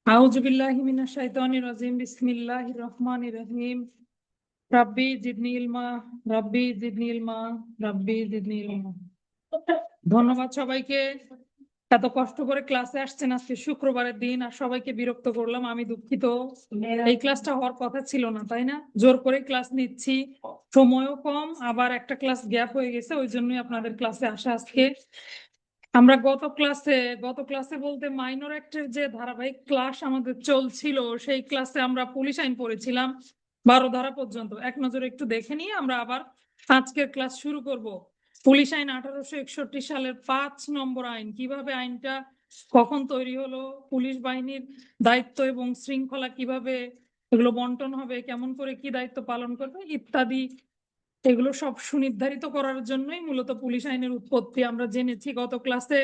আউযু বিল্লাহি মিনাশ শাইতানির রাজিম বিসমিল্লাহির রহমানির রহিম রাব্বি জিদনি ইলমা রাব্বি জিদনি ইলমা রাব্বি জিদনি ইলমা। ধন্যবাদ সবাইকে। এত কষ্ট করে ক্লাসে আসছেন, আজকে শুক্রবারের দিন আর সবাইকে বিরক্ত করলাম, আমি দুঃখিত। এই ক্লাসটা হওয়ার কথা ছিল না, তাই না? জোর করে ক্লাস নিচ্ছি, সময়ও কম, আবার একটা ক্লাস গ্যাপ হয়ে গেছে, ওই জন্যই আপনাদের ক্লাসে আসা আজকে। আমরা গত ক্লাসে বলতে মাইনর অ্যাক্টের যে ধারাবাহিক ক্লাস আমাদের চলছিল, সেই ক্লাসে আমরা পুলিশ আইন পড়েছিলাম 12 ধারা পর্যন্ত। এক নজরে একটু দেখে নিয়ে আমরা আবার আজকের ক্লাস শুরু করব। পুলিশ আইন 1861 সালের 5 নম্বর আইন, কিভাবে আইনটা কখন তৈরি হলো, পুলিশ বাহিনীর দায়িত্ব এবং শৃঙ্খলা কিভাবে এগুলো বন্টন হবে, কেমন করে কি দায়িত্ব পালন করবে ইত্যাদি, এগুলো সব সুনির্ধারিত করার জন্যই মূলত পুলিশ আইনের উৎপত্তি। আমরা জেনেছি গত ক্লাসে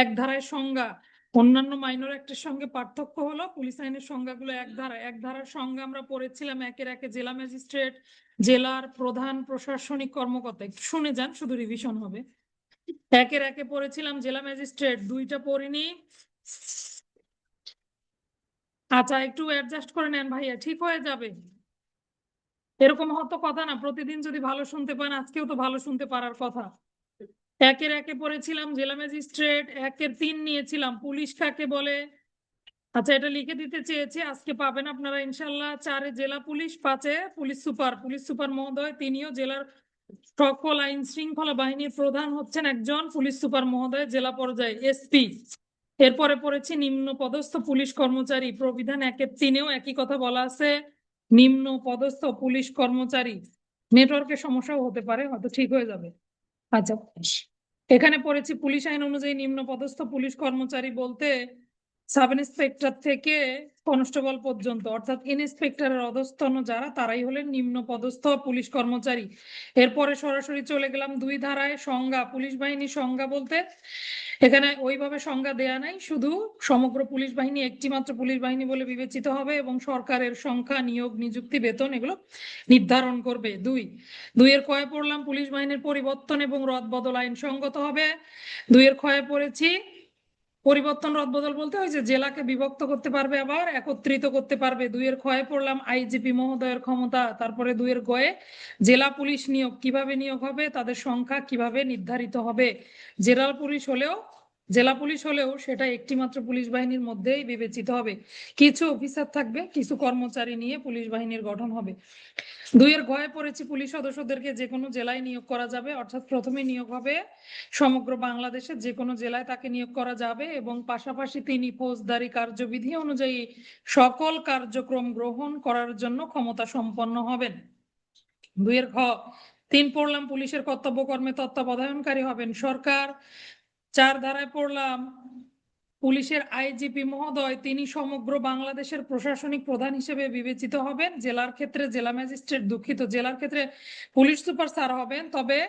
এক ধারায় সংজ্ঞা, অন্যান্য মাইনর অ্যাক্টের সঙ্গে পার্থক্য হলো পুলিশ আইনের সংজ্ঞাগুলো এক ধারার সংজ্ঞা আমরা পড়েছিলাম একের একে জেলা ম্যাজিস্ট্রেট, জেলার প্রধান প্রশাসনিক কর্মকর্তা। একটু শুনে যান, শুধু রিভিশন হবে। একের একে পড়েছিলাম জেলা ম্যাজিস্ট্রেট, দুইটা পড়িনি। আচ্ছা, একটু অ্যাডজাস্ট করে নেন ভাইয়া, ঠিক হয়ে যাবে। এরকম হতো কথা না, প্রতিদিন যদি ভালো শুনতে পান, আজকেও তো ভালো শুনতে পারার কথা। একের একে পড়েছিলাম জেলা ম্যাজিস্ট্রেট, একের 3 নিয়েছিলাম পুলিশ কাকে বলে। আচ্ছা, এটা লিখে দিতে চেয়েছি, আজকে পাবেন আপনারা ইনশাল্লাহ। 4-এ জেলা পুলিশ, 5-এ পুলিশ সুপার মহোদয়, তিনিও জেলার সকল আইন শৃঙ্খলা বাহিনীর প্রধান হচ্ছেন একজন পুলিশ সুপার মহোদয় জেলা পর্যায়ে, এসপি। এরপরে পড়েছি নিম্ন পদস্থ পুলিশ কর্মচারী, প্রবিধান 1-এর 3-এও একই কথা বলা আছে, নিম্ন পদস্থ পুলিশ কর্মচারী। নেটওয়ার্কের সমস্যাও হতে পারে, হয়তো ঠিক হয়ে যাবে। আচ্ছা, এখানে পড়েছি পুলিশ আইন অনুযায়ী নিম্ন পদস্থ পুলিশ কর্মচারী বলতে সাব ইন্সপেক্টর থেকে কনস্টেবল পর্যন্ত, অর্থাৎ ইন্সপেক্টরের অধস্তন যারা, তারাই হলেন নিম্ন পদস্থ পুলিশ কর্মচারী। এরপরে সরাসরি চলে গেলাম 2 ধারায় সংজ্ঞা, পুলিশ বাহিনীর সংজ্ঞা বলতে এখানে ওইভাবে সংজ্ঞা দেয়া নাই, শুধু সমগ্র পুলিশ বাহিনী একটি মাত্র পুলিশ বাহিনী বলে বিবেচিত হবে এবং সরকারের সংখ্যা, নিয়োগ, নিযুক্তি, বেতন এগুলো নির্ধারণ করবে। 2-এর কয়ে পড়লাম পুলিশ বাহিনীর পরিবর্তন এবং রদবদল আইনসঙ্গত হবে। 2-এর খয়ে পড়েছি পরিবর্তন রদবদল বলতে ওই যে জেলাকে বিভক্ত করতে পারবে, আবার একত্রিত করতে পারবে। 2-এর খয়ে পড়লাম আইজিপি মহোদয়ের ক্ষমতা। তারপরে 2-এর গয়ে জেলা পুলিশ নিয়োগ, কিভাবে নিয়োগ হবে, তাদের সংখ্যা কিভাবে নির্ধারিত হবে। জেলা পুলিশ হলেও সেটা একটি মাত্র পুলিশ বাহিনীর মধ্যেই বিবেচিত হবে। কিছু অফিসার থাকবে, কিছু কর্মচারী নিয়ে পুলিশ বাহিনীর গঠন হবে। 2-এর ঘয়ে পড়েছি পুলিশ সদস্যদেরকে যে কোনো জেলায় নিয়োগ করা যাবে, অর্থাৎ প্রথমে নিয়োগ হবে সমগ্র বাংলাদেশের যে কোনো জেলায় তাকে নিয়োগ করা যাবে এবং পাশাপাশি তিনি ফৌজদারি কার্যবিধি অনুযায়ী সকল কার্যক্রম গ্রহণ করার জন্য ক্ষমতা সম্পন্ন হবেন। 2-এর ঘ 3 পড়লাম পুলিশের কর্তব্য কর্মে তত্ত্বাবধানকারী হবেন সরকার। 4 ধারায় পড়লাম পুলিশের আইজিপি মহোদয়, তিনি সমগ্র বাংলাদেশের প্রশাসনিক প্রধান হিসেবে বিবেচিত হবেন। জেলার ক্ষেত্রে জেলা ম্যাজিস্ট্রেট, দুঃখিত, জেলার ক্ষেত্রে পুলিশ সুপার স্যার হবেন, তবে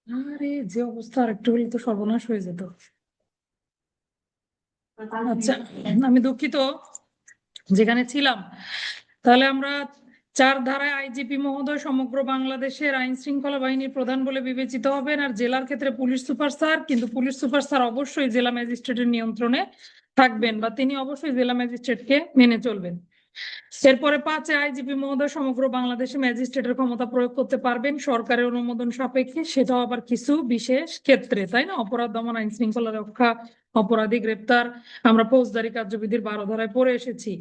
আরে যে অবস্থা, আর একটু হলে তো সর্বনাশ হয়ে যেত। আচ্ছা, আমি দুঃখিত, যেখানে ছিলাম। তাহলে আমরা 4 ধারায় আইজিপি মহোদয় সমগ্র বাংলাদেশের আইন শৃঙ্খলা বাহিনীর প্রধান বলে বিবেচিত হবেন, আর জেলার ক্ষেত্রে পুলিশ সুপার স্যার, কিন্তু পুলিশ সুপার স্যার অবশ্যই জেলা ম্যাজিস্ট্রেটের নিয়ন্ত্রণে থাকবেন, বা তিনি অবশ্যই জেলা ম্যাজিস্ট্রেটকে মেনে চলবেন। এরপরে 5-এ আইজিপি মহোদয় সমগ্র বাংলাদেশে ম্যাজিস্ট্রেটের ক্ষমতা প্রয়োগ করতে পারবেন সরকারের অনুমোদন সাপেক্ষে, সেটাও আবার কিছু বিশেষ ক্ষেত্রে, তাই না? অপরাধ দমন, আইন শৃঙ্খলা রক্ষা, অপরাধী গ্রেপ্তার, আমরা ফৌজদারি কার্যবিধির 12 ধারায় পড়ে এসেছি।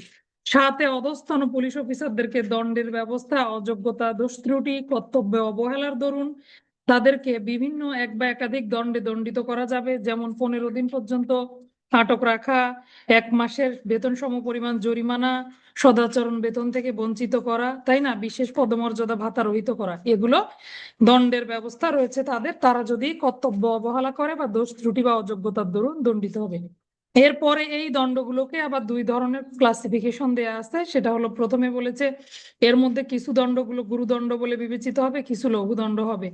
7-এ অধস্তন পুলিশ অফিসারদেরকে দণ্ডের ব্যবস্থা, অযোগ্যতা, দোষ ত্রুটি, কর্তব্যে অবহেলার দরুন তাদেরকে বিভিন্ন এক বা একাধিক দণ্ডে দণ্ডিত করা যাবে, যেমন 15 দিন পর্যন্ত আটক রাখা, 1 মাসের বেতন সমপরিমাণ জরিমানা, সদাচরণ বেতন থেকে বঞ্চিত করা, তাই না, বিশেষ পদমর্যাদা ভাতা রহিত করা, এগুলো দণ্ডের ব্যবস্থা রয়েছে তাদের। তারা যদি কর্তব্য অবহেলা করে বা দোষ ত্রুটি বা অযোগ্যতার দরুন দণ্ডিত হবে। এরপরে এই দণ্ডগুলোকে আবার 2 ধরনের ক্লাসিফিকেশন দেয়া আছে। সেটা হলো, প্রথমে বলেছে এর মধ্যে কিছু দণ্ডগুলো গুরুদণ্ড বলে বিবেচিত হবে, কিছু লঘুদণ্ড হবে।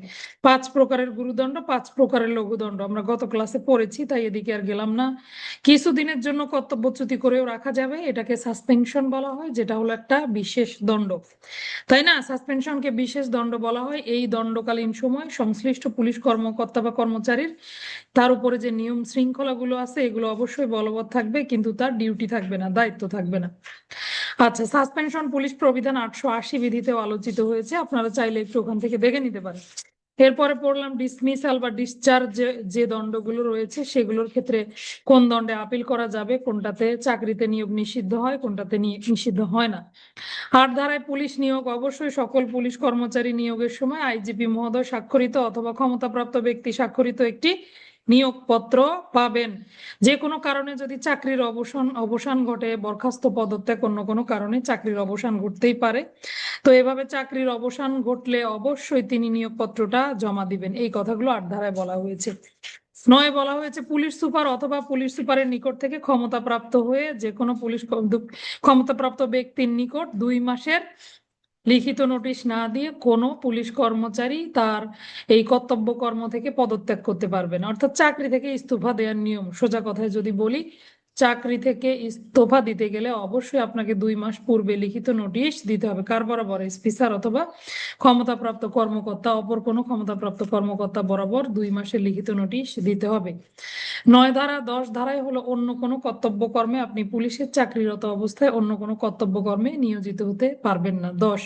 5 প্রকারের গুরুদণ্ড, 5 প্রকারের লঘুদণ্ড আমরা গত ক্লাসে পড়েছি, তাই এদিকে আর গেলাম না। কিছুদিনের জন্য কর্তব্যচ্যুতি করেও রাখা যাবে, এটাকে সাসপেনশন বলা হয়, যেটা হলো একটা বিশেষ দণ্ড, তাই না। সাসপেনশনকে বিশেষ দণ্ড বলা হয়। এই দণ্ডকালীন সময় সংশ্লিষ্ট পুলিশ কর্মকর্তা বা কর্মচারীর তার উপরে যে নিয়ম শৃঙ্খলা গুলো আছে এগুলো অবশ্যই বলবৎ থাকবে, কিন্তু তার ডিউটি থাকবে না, দায়িত্ব থাকবে না। আচ্ছা, সাসপেনশন পুলিশ প্রবিধান 880 বিধিতেও আলোচিত হয়েছে, আপনারা চাইলে একটু ওখান থেকে দেখে নিতে পারেন। এরপরে পড়লাম ডিসমিসাল বা ডিসচার্জ যে দণ্ডগুলো রয়েছে সেগুলোর ক্ষেত্রে কোন দণ্ডে আপিল করা যাবে, কোনটাতে চাকরিতে নিয়োগ নিষিদ্ধ হয়, কোনটাতে নিষিদ্ধ হয় না। 8 ধারায় পুলিশ নিয়োগ, অবশ্যই সকল পুলিশ কর্মচারী নিয়োগের সময় আইজিপি মহোদয় স্বাক্ষরিত অথবা ক্ষমতাপ্রাপ্ত ব্যক্তি স্বাক্ষরিত একটি নিয়োগপত্র পাবেন। যে কোনো কারণে যদি চাকরির অবসান ঘটে, বরখাস্ত, পদত্যাগ, অন্য কোনো কারণে চাকরির অবসান ঘটতেই পারে, তো এভাবে চাকরির অবসান ঘটলে অবশ্যই তিনি নিয়োগপত্রটা জমা দিবেন। এই কথাগুলো 8 ধারায় বলা হয়েছে। 9 বলা হয়েছে পুলিশ সুপার অথবা পুলিশ সুপারের নিকট থেকে ক্ষমতাপ্রাপ্ত হয়ে যে কোনো ক্ষমতাপ্রাপ্ত ব্যক্তির নিকট 2 মাসের লিখিত নোটিশ না দিয়ে কোনো পুলিশ কর্মচারী তার এই কর্তব্য কর্ম থেকে পদত্যাগ করতে পারবে না। অর্থাৎ চাকরি থেকে ইস্তফা দেওয়ার নিয়ম, সোজা কথায় যদি বলি, চাকরি থেকে ইস্তফা দিতে গেলে অবশ্যই আপনাকে 2 মাস পূর্বে লিখিত নোটিশ দিতে হবে। কার বরাবর? এসপি স্যার অথবা ক্ষমতাপ্রাপ্ত কর্মকর্তা, অপর কোনো ক্ষমতাপ্রাপ্ত কর্মকর্তা বরাবর 2 মাসের লিখিত নোটিশ দিতে হবে। 9 ধারা। 10 ধারায় হলো অন্য কোনো কর্তব্য কর্মে, আপনি পুলিশের চাকরিরত অবস্থায় অন্য কোনো কর্তব্য কর্মে নিয়োজিত হতে পারবেন না। 10।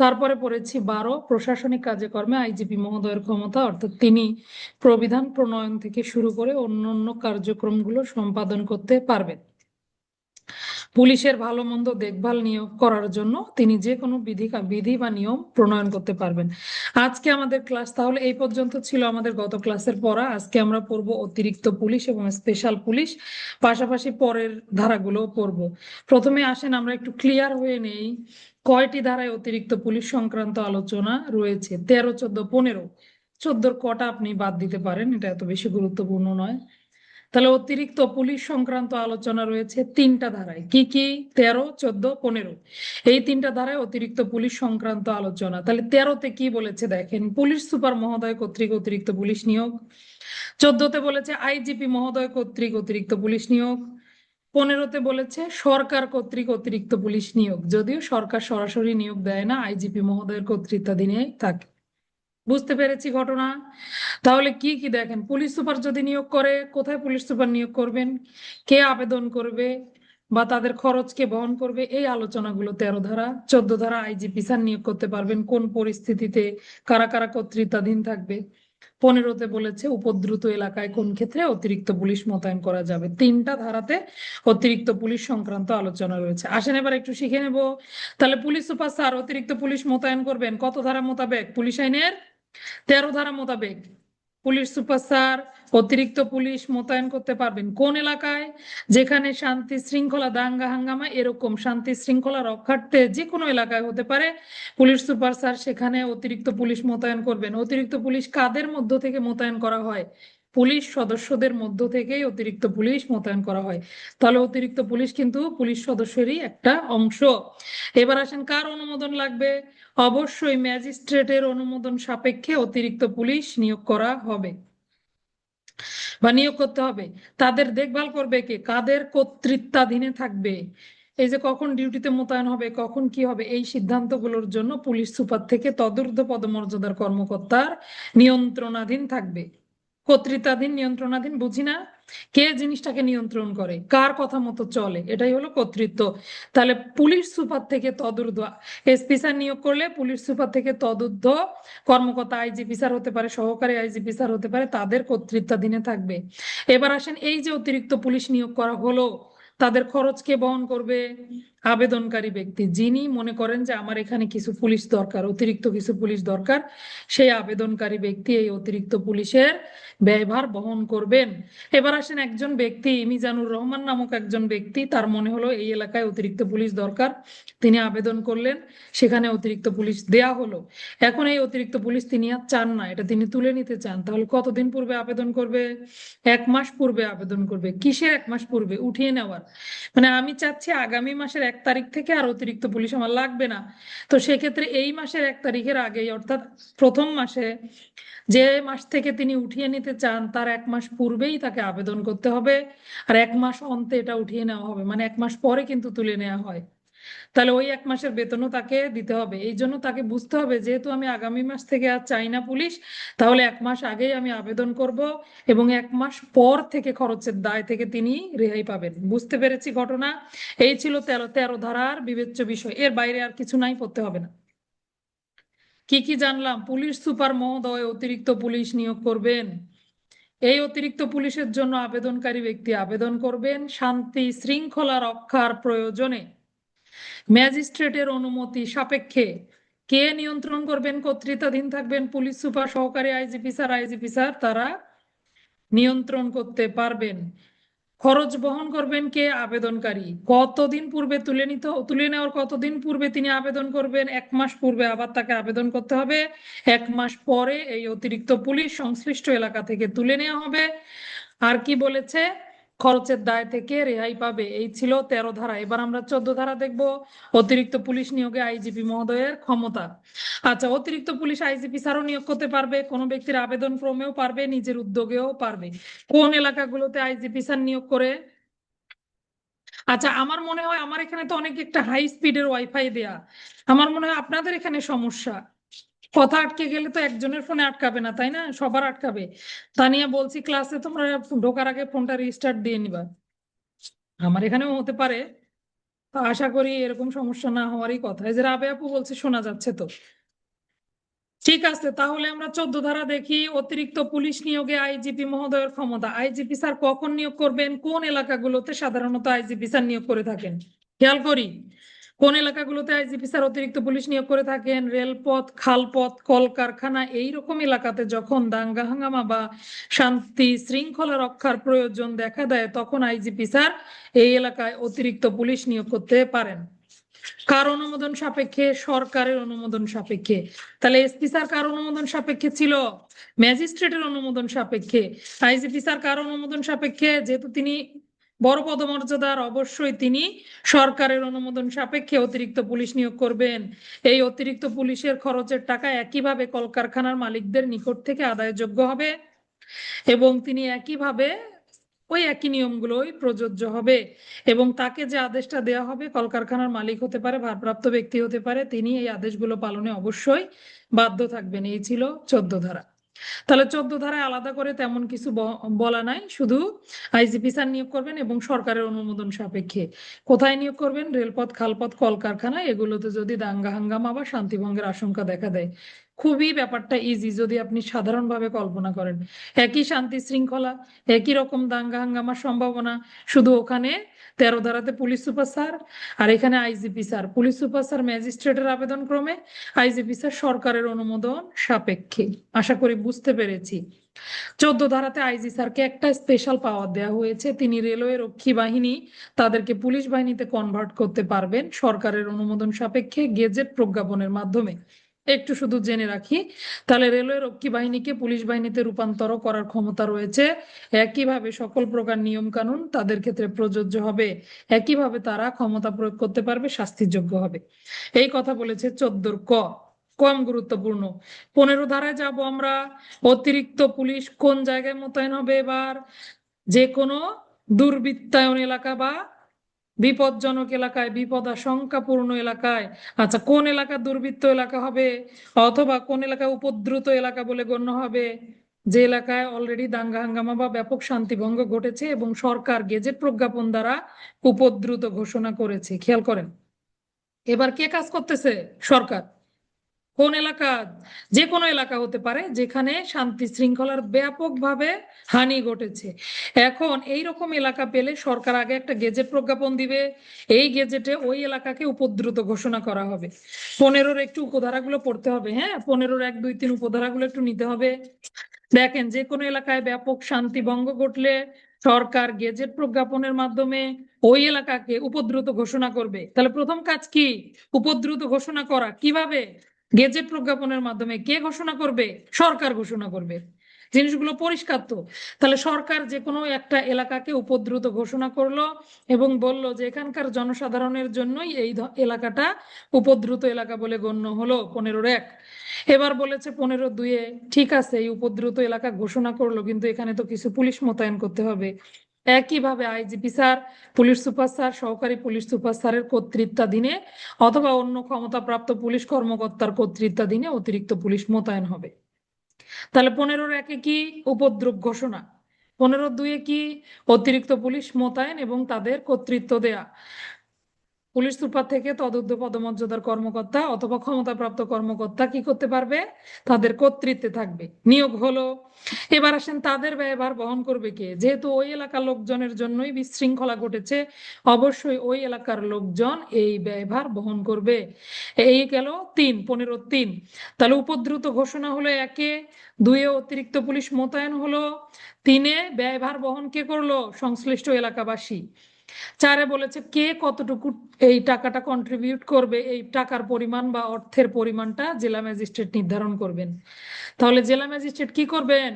তারপরে পড়েছি 12, প্রশাসনিক কার্যক্রমে আইজিপি মহোদয়ের ক্ষমতা, অর্থাৎ তিনি প্রবিধান প্রণয়ন থেকে শুরু করে অন্যান্য কার্যক্রমগুলো সম্পাদন করতে পারবেন। পুলিশের ভালো মন্দ দেখভাল নিয়োগ করার জন্য তিনি যে কোনো বিধি বা নিয়ম প্রণয়ন করতে পারবেন। আজকে আমাদের ক্লাস তাহলে এই পর্যন্ত ছিল, আমাদের গত ক্লাসের পড়া। আজকে আমরা পড়ব অতিরিক্ত পুলিশ এবং স্পেশাল পুলিশ, পাশাপাশি পরের ধারাগুলো পড়ব। প্রথমে আসেন আমরা একটু ক্লিয়ার হয়ে নেই, কয়টি ধারায় অতিরিক্ত পুলিশ সংক্রান্ত আলোচনা রয়েছে। 13, 14, 15। 14 কটা আপনি বাদ দিতে পারেন, এটা এত বেশি গুরুত্বপূর্ণ নয়। তাহলে অতিরিক্ত পুলিশ সংক্রান্ত আলোচনা রয়েছে 3টা ধারায়। কি কি? 13, 14, 15। এই 3টা ধারায় অতিরিক্ত পুলিশ সংক্রান্ত আলোচনা। তাহলে 13তে কি বলেছে দেখেন, পুলিশ সুপার মহোদয় কর্তৃক অতিরিক্ত পুলিশ নিয়োগ। 14তে বলেছে আইজিপি মহোদয় কর্তৃক অতিরিক্ত পুলিশ নিয়োগ। 15তে বলেছে সরকার কর্তৃক অতিরিক্ত পুলিশ নিয়োগ, যদিও সরকার সরাসরি নিয়োগ দেয় না, আইজিপি মহোদয়ের কর্তৃত্বাধীনে থাকে। বুঝতে পেরেছি ঘটনা। তাহলে কি কি দেখেন, পুলিশ সুপার যদি নিয়োগ করে, কোথায় পুলিশ সুপার নিয়োগ করবেন, কে আবেদন করবে বা তাদের খরচ কে বহন করবে, এই আলোচনাগুলো 13 ধারা। 14 ধারা আইজিপি স্যার নিয়োগ করতে পারবেন কোন পরিস্থিতিতে, কারা কারা কর্তৃত্বাধীন থাকবে। 15তে বলেছে উপদ্রুত এলাকায় কোন ক্ষেত্রে অতিরিক্ত পুলিশ মোতায়েন করা যাবে। 3টা ধারাতে অতিরিক্ত পুলিশ সংক্রান্ত আলোচনা রয়েছে। আসেন এবার একটু শিখে নেব। তাহলে পুলিশ সুপার স্যার অতিরিক্ত পুলিশ মোতায়েন করবেন কত ধারা মোতাবেক? পুলিশ আইনের 13 ধারা মোতাবেক পুলিশ সুপার স্যার অতিরিক্ত পুলিশ মোতায়েন করতে পারবেন কোন এলাকায়? যেখানে শান্তি শৃঙ্খলা, দাঙ্গা হাঙ্গামা, এরকম শান্তি শৃঙ্খলা রক্ষার্থে যে কোনো এলাকায় হতে পারে, পুলিশ সুপার স্যার সেখানে অতিরিক্ত পুলিশ মোতায়েন করবেন। অতিরিক্ত পুলিশ কাদের মধ্য থেকে মোতায়েন করা হয়? পুলিশ সদস্যদের মধ্য থেকেই অতিরিক্ত পুলিশ মোতায়েন করা হয়। তাহলে অতিরিক্ত পুলিশ কিন্তু পুলিশ সদস্যেরই একটা অংশ। এবার আসেন কার অনুমোদন লাগবে? অবশ্যই ম্যাজিস্ট্রেটের অনুমোদন সাপেক্ষে অতিরিক্ত পুলিশ নিয়োগ করা হবে বা নিয়োগ করতে হবে। তাদের দেখভাল করবে কে? কাদের কর্তৃত্বাধীনে থাকবে? এই যে কখন ডিউটিতে মোতায়েন হবে, কখন কি হবে, এই সিদ্ধান্তগুলোর জন্য পুলিশ সুপার থেকে তদূর্ধ্ব পদমর্যাদার কর্মকর্তার নিয়ন্ত্রণাধীন থাকবে। কর্তৃত্বাধীন, নিয়ন্ত্রণাধীন বুঝি না? কে জিনিসটাকে নিয়ন্ত্রণ করে, কার কথা মতো চলে, এটাই হলো কর্তৃত্ব। তাহলে পুলিশ সুপার থেকে তদূর্ধ্ব, এসপি স্যার নিয়োগ করলে পুলিশ সুপার থেকে তদূর্ধ্ব কর্মকর্তা, আইজিপি স্যার হতে পারে, সহকারী আইজিপি স্যার হতে পারে, তাদের কর্তৃত্বাধীনে থাকবে। এবার আসেন এই যে অতিরিক্ত পুলিশ নিয়োগ করা হলো, তাদের খরচ কে বহন করবে? আবেদনকারী ব্যক্তি যিনি মনে করেন যে আমার এখানে কিছু পুলিশ দরকার, অতিরিক্ত কিছু পুলিশ দরকার, সেই আবেদনকারী ব্যক্তি এই অতিরিক্ত পুলিশের ব্যয়ভার বহন করবেন। এবার আসেন, একজন ব্যক্তি মিজানুর রহমান নামক একজন ব্যক্তি, তার মনে হলো এই এলাকায় অতিরিক্ত পুলিশ দরকার, তিনি আবেদন করলেন, সেখানে অতিরিক্ত পুলিশ দেয়া হলো। এখন এই অতিরিক্ত পুলিশ তিনি আর চান না, এটা তিনি তুলে নিতে চান, তাহলে কতদিন পূর্বে আবেদন করবে? 1 মাস পূর্বে আবেদন করবে। কিসের 1 মাস পূর্বে? উঠিয়ে নেওয়ার। মানে আমি চাচ্ছি আগামী মাসের 1 তারিখ থেকে আর অতিরিক্ত পুলিশ আমার লাগবে না। তো সেক্ষেত্রে এই মাসের 1 তারিখের আগেই, অর্থাৎ প্রথম মাসে, যে মাস থেকে তিনি উঠিয়ে নিতে চান তার 1 মাস পূর্বেই তাকে আবেদন করতে হবে। আর 1 মাস অন্তে এটা উঠিয়ে নেওয়া হবে, মানে 1 মাস পরে কিন্তু তুলে নেওয়া হয়। তাহলে ওই 1 মাসের বেতনও তাকে দিতে হবে। এই জন্য তাকে বুঝতে হবে, যেহেতু আমি আগামী মাস থেকে আর চাই না পুলিশ, তাহলে 1 মাস আগেই আমি আবেদন করব, এবং 1 মাস পর থেকে খরচের দায় থেকে তিনি রেহাই পাবেন। বুঝতে পেরেছি ঘটনা। এই ছিল 13 ধারার বিবেচ্য বিষয়, এর বাইরে আর কিছু নাই, পড়তে হবে না। কি কি জানলাম? পুলিশ সুপার মহোদয় অতিরিক্ত পুলিশ নিয়োগ করবেন। এই অতিরিক্ত পুলিশের জন্য আবেদনকারী ব্যক্তি আবেদন করবেন শান্তি শৃঙ্খলা রক্ষার প্রয়োজনে ম্যাজিস্ট্রেটের অনুমতি সাপেক্ষে। কে নিয়ন্ত্রণ করবেন? কর্তৃত্বাধীন থাকবেন পুলিশ সুপার, সহকারী আইজিপি স্যার, তারা নিয়ন্ত্রণ করতে পারবেন। খরচ বহন করবেন কে? আবেদনকারী। কতদিন পূর্বে তুলে নেওয়ার কতদিন পূর্বে তিনি আবেদন করবেন? 1 মাস পূর্বে আবার তাকে আবেদন করতে হবে। 1 মাস পরে এই অতিরিক্ত পুলিশ সংশ্লিষ্ট এলাকা থেকে তুলে নেওয়া হবে। আর কি বলেছে? খরচের দায় থেকে রেহাই পাবে। এই ছিল 13 ধারা। এবার আমরা 14 ধারা দেখব, অতিরিক্ত পুলিশ নিয়োগে আইজিপি মহোদয়ের ক্ষমতা। আচ্ছা, অতিরিক্ত পুলিশ আইজিপি স্যারও নিয়োগ করতে পারবে, কোনো ব্যক্তির আবেদন ক্রমেও পারবে, নিজের উদ্যোগেও পারবে। কোন এলাকাগুলোতে আইজিপি স্যার নিয়োগ করে? আচ্ছা, আমার মনে হয় আমার এখানে তো অনেক একটা হাই স্পিডের ওয়াইফাই দেয়া, আমার মনে হয় আপনাদের এখানে সমস্যা। কথা আটকে গেলে তো একজনের ফোনে আটকাবে না, তাই না? সবার আটকাবে। তানিয়া বলছি, ক্লাসে তোমরা ঢোকার আগে ফোনটা রিস্টার্ট দিয়ে নিবা। আমার এখানেও হতে পারে, তো আশা করি এরকম সমস্যা না হওয়ারই কথা। এই যে রাবে আপু বলছে শোনা যাচ্ছে তো। ঠিক আছে, তাহলে আমরা 14 ধারা দেখি। অতিরিক্ত পুলিশ নিয়োগে আইজিপি মহোদয়ের ক্ষমতা। আইজিপি স্যার কখন নিয়োগ করবেন? কোন এলাকাগুলোতে সাধারণত আইজিপি স্যার নিয়োগ করে থাকেন? খেয়াল করি, কোন এলাকাগুলোতে আইজিপি স্যার অতিরিক্ত পুলিশ নিয়োগ করে থাকেন? রেলপথ, খালপথ, কলকারখানা, এইরকম এলাকাতে যখন দাঙ্গা হাঙ্গামা বা শান্তি শৃঙ্খলা রক্ষার প্রয়োজন দেখা দেয়, তখন আইজিপি স্যার এই এলাকায় অতিরিক্ত পুলিশ নিয়োগ করতে পারেন। কার অনুমোদন সাপেক্ষে? সরকারের অনুমোদন সাপেক্ষে। তাহলে এসপি স্যার কার অনুমোদন সাপেক্ষে ছিল? ম্যাজিস্ট্রেটের অনুমোদন সাপেক্ষে। আইজিপি স্যার কার অনুমোদন সাপেক্ষে? যেহেতু তিনি বড় পদমর্যাদার, অবশ্যই তিনি সরকারের অনুমোদন সাপেক্ষে অতিরিক্ত পুলিশ নিয়োগ করবেন। এই অতিরিক্ত পুলিশের খরচের টাকা একইভাবে কলকারখানার মালিকদের নিকট থেকে আদায়যোগ্য হবে, এবং তিনি একইভাবে ওই একই নিয়মগুলোই প্রযোজ্য হবে। এবং তাকে যে আদেশটা দেওয়া হবে, কলকারখানার মালিক হতে পারে, ভারপ্রাপ্ত ব্যক্তি হতে পারে, তিনি এই আদেশগুলো পালনে অবশ্যই বাধ্য থাকবেন। এই ছিল 14 ধারা। তাহলে 14 ধারায় আলাদা করে তেমন কিছু বলা নাই, শুধু আইজিপি স্যার নিয়োগ করবেন এবং সরকারের অনুমোদন সাপেক্ষে। কোথায় নিয়োগ করবেন? রেলপথ, খালপথ, কলকারখানা, এগুলোতে যদি দাঙ্গা হাঙ্গামা বা শান্তিভঙ্গের আশঙ্কা দেখা দেয়। খুবই ব্যাপারটা ইজি যদি আপনি সাধারণভাবে কল্পনা করেন। একই শান্তি শৃঙ্খলা, একই রকম দাঙ্গা হাঙ্গামার সম্ভাবনা, শুধু ওখানে 13 ধারাতে পুলিশ সুপার স্যার, আর এখানে IGP sir. Police super sir ম্যাজিস্ট্রেটের আবেদন ক্রমে, আইজিপি স্যার সরকারের অনুমোদন সাপেক্ষে। আশা করি বুঝতে পেরেছি। 14 ধারাতে আইজি স্যারকে একটা স্পেশাল পাওয়ার দেওয়া হয়েছে, তিনি রেলওয়ে রক্ষী বাহিনী তাদেরকে পুলিশ বাহিনীতে কনভার্ট করতে পারবেন সরকারের অনুমোদন সাপেক্ষে গেজেট প্রজ্ঞাপনের মাধ্যমে। একটু শুধু জেনে রাখি, তাহলে রেলওয়ে রক্ষী বাহিনীকে পুলিশ বাহিনীতে রূপান্তর করার ক্ষমতা রয়েছে। একইভাবে সকল প্রকার নিয়ম কানুন তাদের ক্ষেত্রে প্রযোজ্য হবে, একইভাবে তারা ক্ষমতা প্রয়োগ করতে পারবে, শাস্তিযোগ্য হবে। এই কথা বলেছে 14 ক। কম গুরুত্বপূর্ণ। 15 ধারায় যাব আমরা। অতিরিক্ত পুলিশ কোন জায়গায় মোতায়েন হবে? এবার যে কোনো দুর্বৃত্তায়ন এলাকা বা বিপজ্জনক এলাকায়, বিপদাশঙ্কাপূর্ণ এলাকায়। আচ্ছা, কোন এলাকা দুর্বৃত্ত এলাকা হবে, অথবা কোন এলাকা উপদ্রুত এলাকা বলে গণ্য হবে? যে এলাকায় অলরেডি দাঙ্গা হাঙ্গামা বা ব্যাপক শান্তিভঙ্গ ঘটেছে এবং সরকার গেজেট প্রজ্ঞাপন দ্বারা উপদ্রুত ঘোষণা করেছে। খেয়াল করেন, এবার কে কাজ করতেছে? সরকার। কোন এলাকা? যে কোনো এলাকা হতে পারে যেখানে শান্তি শৃঙ্খলার ব্যাপকভাবে হানি ঘটেছে। এখন এই রকম এলাকা পেলে সরকার আগে একটা গেজেট প্রজ্ঞাপন দিবে, এই গেজেটে ওই এলাকাকে উপদ্রুত ঘোষণা করা হবে। 15-র একটু উপধারাগুলো পড়তে হবে, হ্যাঁ, 15-র 1, 2, 3 উপধারাগুলো একটু নিতে হবে। দেখেন, যে কোনো এলাকায় ব্যাপক শান্তি ভঙ্গ ঘটলে সরকার গেজেট প্রজ্ঞাপনের মাধ্যমে ওই এলাকাকে উপদ্রুত ঘোষণা করবে। তাহলে প্রথম কাজ কি? উপদ্রুত ঘোষণা করা। কিভাবে? গেজেট প্রজ্ঞাপনের মাধ্যমে। কে ঘোষণা করবে? সরকার ঘোষণা করবে। জিনিসগুলো পরিষ্কার তো? তাহলে সরকার যে কোনো একটা এলাকাকে উপদ্রুত ঘোষণা করলো এবং বলল যে এখানকার জনসাধারণের জন্যই এই এলাকাটা উপদ্রুত এলাকা বলে গণ্য হলো 15-র 1। এবার বলেছে 15-র 2-এ, ঠিক আছে এই উপদ্রুত এলাকা ঘোষণা করলো, কিন্তু এখানে তো কিছু পুলিশ মোতায়েন করতে হবে। একইভাবে IGP sir, police super sir, সহকারী পুলিশ সুপার স্যারের কর্তৃত্বাধীনে অথবা অন্য ক্ষমতাপ্রাপ্ত পুলিশ কর্মকর্তার কর্তৃত্বাধীনে অতিরিক্ত পুলিশ মোতায়েন হবে। তাহলে 15-র 1-এ কি? উপদ্রব ঘোষণা। 15-র 2-এ কি? অতিরিক্ত পুলিশ মোতায়েন এবং তাদের কর্তৃত্ব দেয়া। পুলিশ সুপার থেকে তদূর্ধ্ব পদমর্যাদার কর্মকর্তা অথবা ক্ষমতাপ্রাপ্ত কর্মকর্তা কি করতে পারবে? তাদের কর্তৃত্বে থাকবে। নিয়োগ হলো। এবার আসেন, তাদের ব্যয়ভার বহন করবে কে? যেহেতু ওই এলাকার লোকজনের জন্যই বিশৃঙ্খলা ঘটেছে, অবশ্যই ওই এলাকার লোকজন এই ব্যয়ভার বহন করবে। এই গেল 3, 15-র 3। তাহলে উপদ্রুত ঘোষণা হলো 1-এ, 2-এ অতিরিক্ত পুলিশ মোতায়েন হলো, 3-এ ব্যয়ভার বহন কে করলো? সংশ্লিষ্ট এলাকাবাসী। 4-এ বলেছে কে কতটুকু এই টাকাটা কন্ট্রিবিউট করবে, এই টাকার পরিমাণ বা অর্থের পরিমাণটা জেলা ম্যাজিস্ট্রেট নির্ধারণ করবেন। তাহলে জেলা ম্যাজিস্ট্রেট কি করবেন?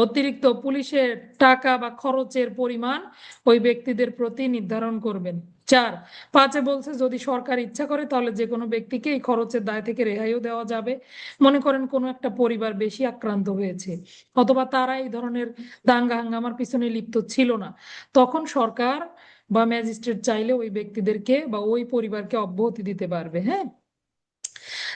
অতিরিক্ত পুলিশের টাকা বা খরচের পরিমাণ ওই ব্যক্তিদের প্রতি নির্ধারণ করবেন। 4, 5-এ বলছে যদি সরকার ইচ্ছা করে তাহলে যে কোনো ব্যক্তিকে এই খরচের দায় থেকে রেহাইও দেওয়া যাবে। মনে করেন কোনো একটা পরিবার বেশি আক্রান্ত হয়েছে অথবা তারা এই ধরনের দাঙ্গা হাঙ্গামার পিছনে লিপ্ত ছিল না, তখন সরকার বা ম্যাজিস্ট্রেট চাইলে ওই ব্যক্তিদেরকে বা ওই পরিবারকে অব্যাহতি দিতে পারবে। হ্যাঁ,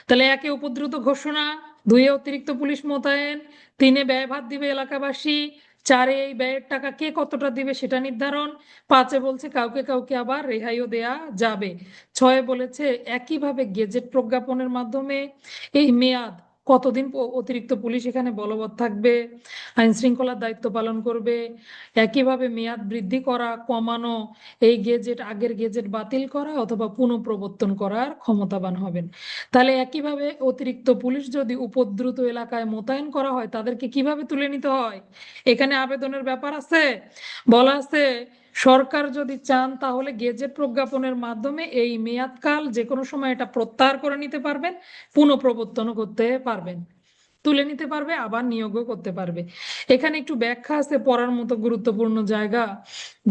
তাহলে 1-এ উপদ্রুত ঘোষণা, 2-এ অতিরিক্ত পুলিশ মোতায়েন, 3-এ ব্যয়ভার দিবে এলাকাবাসী, 4-এ এই ব্যয়ের টাকা কে কতটা দিবে সেটা নির্ধারণ, 5-এ বলছে কাউকে কাউকে আবার রেহাইও দেয়া যাবে, 6-এ বলেছে একইভাবে গেজেট প্রজ্ঞাপনের মাধ্যমে এই মেয়াদ কতদিন অতিরিক্ত পুলিশ এখানে বলবৎ থাকবে, আইন শৃঙ্খলার দায়িত্ব পালন করবে, একইভাবে মেয়াদ বৃদ্ধি করা কমানো, এই গেজেট আগের গেজেট বাতিল করা অথবা পুনঃপ্রবর্তন করার ক্ষমতাবান হবেন। তাহলে একইভাবে অতিরিক্ত পুলিশ যদি উপদ্রুত এলাকায় মোতায়েন করা হয় তাদেরকে কিভাবে তুলে নিতে হয়? এখানে আবেদনের ব্যাপার আছে। বলা আছে সরকার যদি চান তাহলে গেজেট প্রজ্ঞাপনের মাধ্যমে এই মেয়াদকাল যে কোনো সময় এটা প্রত্যাহার করে নিতে পারবেন, পুনঃপ্রবর্তনও করতে পারবেন, তুলে নিতে পারবে, আবার নিয়োগও করতে পারবে। এখানে একটু ব্যাখ্যা আছে পড়ার মতো গুরুত্বপূর্ণ জায়গা।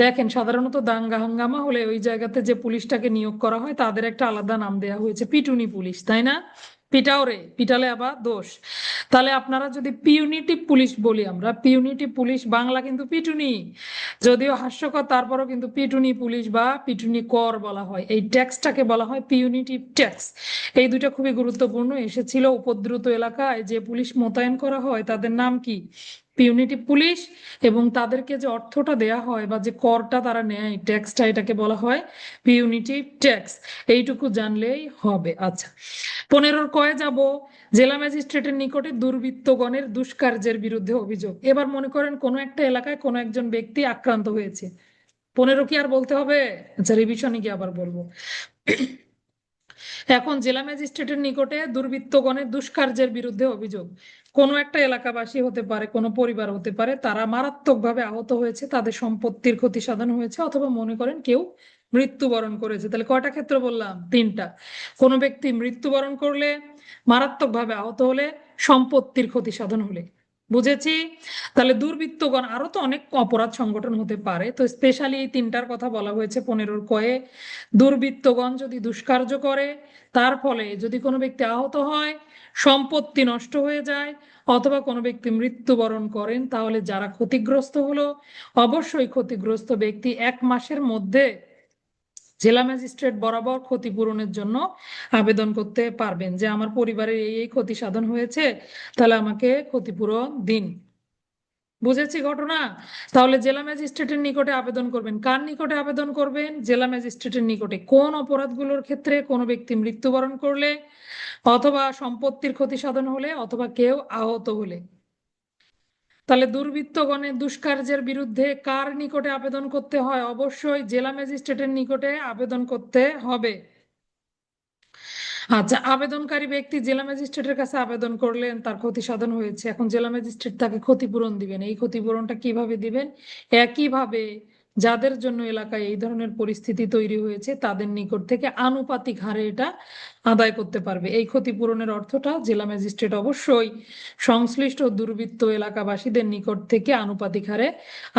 দেখেন, সাধারণত দাঙ্গা হাঙ্গামা হলে ওই জায়গাতে যে পুলিশটাকে নিয়োগ করা হয় তাদের একটা আলাদা নাম দেওয়া হয়েছে, পিটুনি পুলিশ, তাই না? পিটাও রে, পিটালে আবার দোষ। তাহলে আপনারা যদি পিউনিটিভ পুলিশ বলি, আমরা পিউনিটিভ পুলিশ, বাংলা কিন্তু পিটুনি, যদিও হাস্যকর তারপরও কিন্তু পিটুনি পুলিশ বা পিটুনি কর বলা হয়, এই ট্যাক্সটাকে বলা হয় পিউনিটিভ ট্যাক্স। এই দুইটা খুবই গুরুত্বপূর্ণ এসেছিল। উপদ্রুত এলাকায় যে পুলিশ মোতায়েন করা হয় তাদের নাম কি? Punitive police. এবং তাদেরকে যে অর্থটা দেয়া হয় বা যে করটা তারা নেয়, ট্যাক্সটা, এটাকে বলা হয় পিউনিটিভ ট্যাক্স। এইটুকু জানলেই হবে। আচ্ছা, 15-র যাব, জেলা ম্যাজিস্ট্রেটের নিকটে দুর্বৃত্তগণের দুষ্কার্যের বিরুদ্ধে অভিযোগ। এবার মনে করেন কোনো একটা এলাকায় কোনো একজন ব্যক্তি আক্রান্ত হয়েছে, 15 কি আর বলতে হবে? আচ্ছা, রিভিশনে গিয়ে আবার বলবো। এখন জেলা ম্যাজিস্ট্রেটের নিকটে দুর্বৃত্তগণের দুষ্কার্যের বিরুদ্ধে অভিযোগ। কোনো একটা এলাকাবাসী হতে পারে, কোনো পরিবার হতে পারে, তারা মারাত্মকভাবে আহত হয়েছে, তাদের সম্পত্তির ক্ষতি সাধন হয়েছে, অথবা মনে করেন কেউ মৃত্যুবরণ করেছে। তাহলে কয়টা ক্ষেত্র বললাম? 3টা। কোনো ব্যক্তি মৃত্যুবরণ করলে, মারাত্মকভাবে আহত হলে, সম্পত্তির ক্ষতি সাধন হলে। বুঝেছি? তাহলে দুর্বৃত্তগণ, আরো তো অনেক অপরাধ সংগঠন হতে পারে, তো স্পেশালি এই 3টার কথা বলা হয়েছে 15-র দুর্বৃত্তগণ যদি দুষ্কার্য করে, তার ফলে যদি কোনো ব্যক্তি আহত হয়, সম্পত্তি নষ্ট হয়ে যায়, অথবা কোনো ব্যক্তি মৃত্যুবরণ করেন, তাহলে যারা ক্ষতিগ্রস্ত হলো, অবশ্যই ক্ষতিগ্রস্ত ব্যক্তি 1 মাসের মধ্যে জেলা ম্যাজিস্ট্রেট বরাবর ক্ষতিপূরণের জন্য আবেদন করতে পারবেন যে আমার পরিবারের এই এই ক্ষতি সাধন হয়েছে, তাহলে আমাকে ক্ষতিপূরণ দিন। বুঝেছি ঘটনা। তাহলে জেলা ম্যাজিস্ট্রেটের নিকটে আবেদন করবেন। কার নিকটে আবেদন করবেন? জেলা ম্যাজিস্ট্রেটের নিকটে। কোন অপরাধগুলোর ক্ষেত্রে? কোনো ব্যক্তি মৃত্যুবরণ করলে, অথবা সম্পত্তির ক্ষতি সাধন হলে, অথবা কেউ আহত হলে। তাহলে দুর্বৃত্তগণের দুষ্কার্যের বিরুদ্ধে কার নিকটে আবেদন করতে হয়? অবশ্যই জেলা ম্যাজিস্ট্রেটের নিকটে আবেদন করতে হবে। আচ্ছা, আবেদনকারী ব্যক্তি জেলা ম্যাজিস্ট্রেটের কাছে আবেদন করলেন, তার ক্ষতি সাধন হয়েছে, এখন জেলা ম্যাজিস্ট্রেট তাকে ক্ষতিপূরণ দিবেন। এই ক্ষতিপূরণটা কিভাবে দিবেন? একইভাবে যাদের জন্য এলাকায় এই ধরনের পরিস্থিতি তৈরি হয়েছে তাদের নিকট থেকে আনুপাতিক হারে এটা আদায় করতে পারবে। এই ক্ষতিপূরণের অর্থটা জেলা ম্যাজিস্ট্রেট অবশ্যই সংশ্লিষ্ট দুর্বৃত্ত এলাকাবাসীদের নিকট থেকে আনুপাতিক হারে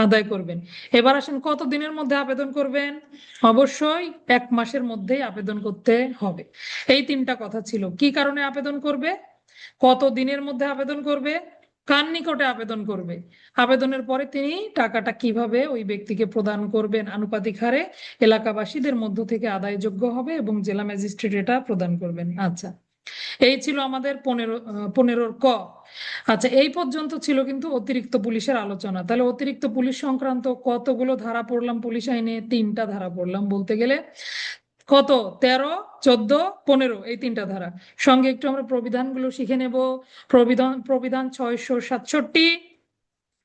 আদায় করবেন। এবার আসেন, কত দিনের মধ্যে আবেদন করবেন? অবশ্যই 1 মাসের মধ্যেই আবেদন করতে হবে। এই 3টা কথা ছিল। কি কারণে আবেদন করবে, কত দিনের মধ্যে আবেদন করবে, কার নিকটে আবেদন করবে, আবেদনের পরে তিনি টাকাটা কিভাবে ওই ব্যক্তিকে প্রদান করবেন আনুপাতিক হারে এলাকাবাসীদের মধ্য থেকে আদায়যোগ্য হবে, এবং জেলা ম্যাজিস্ট্রেট এটা প্রদান করবেন। আচ্ছা, এই ছিল আমাদের 15-র ক। আচ্ছা, এই পর্যন্ত ছিল কিন্তু অতিরিক্ত পুলিশের আলোচনা। তাহলে অতিরিক্ত পুলিশ সংক্রান্ত কতগুলো ধারা পড়লাম পুলিশ আইনে? 3টা ধারা পড়লাম বলতে গেলে। কত? 13, 14, 15, এই 3টা ধারা। সঙ্গে একটু আমরা প্রবিধানগুলো শিখে নেব। প্রবিধান 667,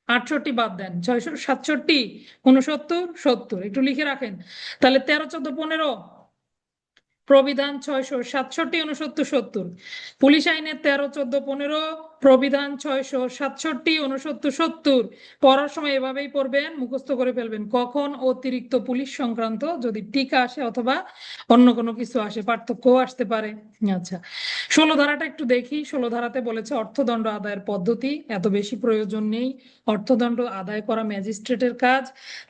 68 বাদ দেন, 667, 69, 70 একটু লিখে রাখেন। তাহলে 13, 14, 15 প্রবিধান 667, 69, 70। পুলিশ আইনের 13, 14, 15, প্রবিধান 667, 69, 70 পড়ার সময় এভাবেই পড়বেন, মুখস্থ করে ফেলবেন। কখন অতিরিক্ত পুলিশ সংক্রান্ত যদি টিকা আসে অথবা অন্য কোনো কিছু আসে, পার্থক্যও আসতে পারে। আচ্ছা, 16 ধারাটা একটু দেখি। 16 ধারাতে বলেছে অর্থদণ্ড আদায়ের পদ্ধতি। এত বেশি প্রয়োজন নেই, অর্থদণ্ড আদায় করা ম্যাজিস্ট্রেটের কাজ,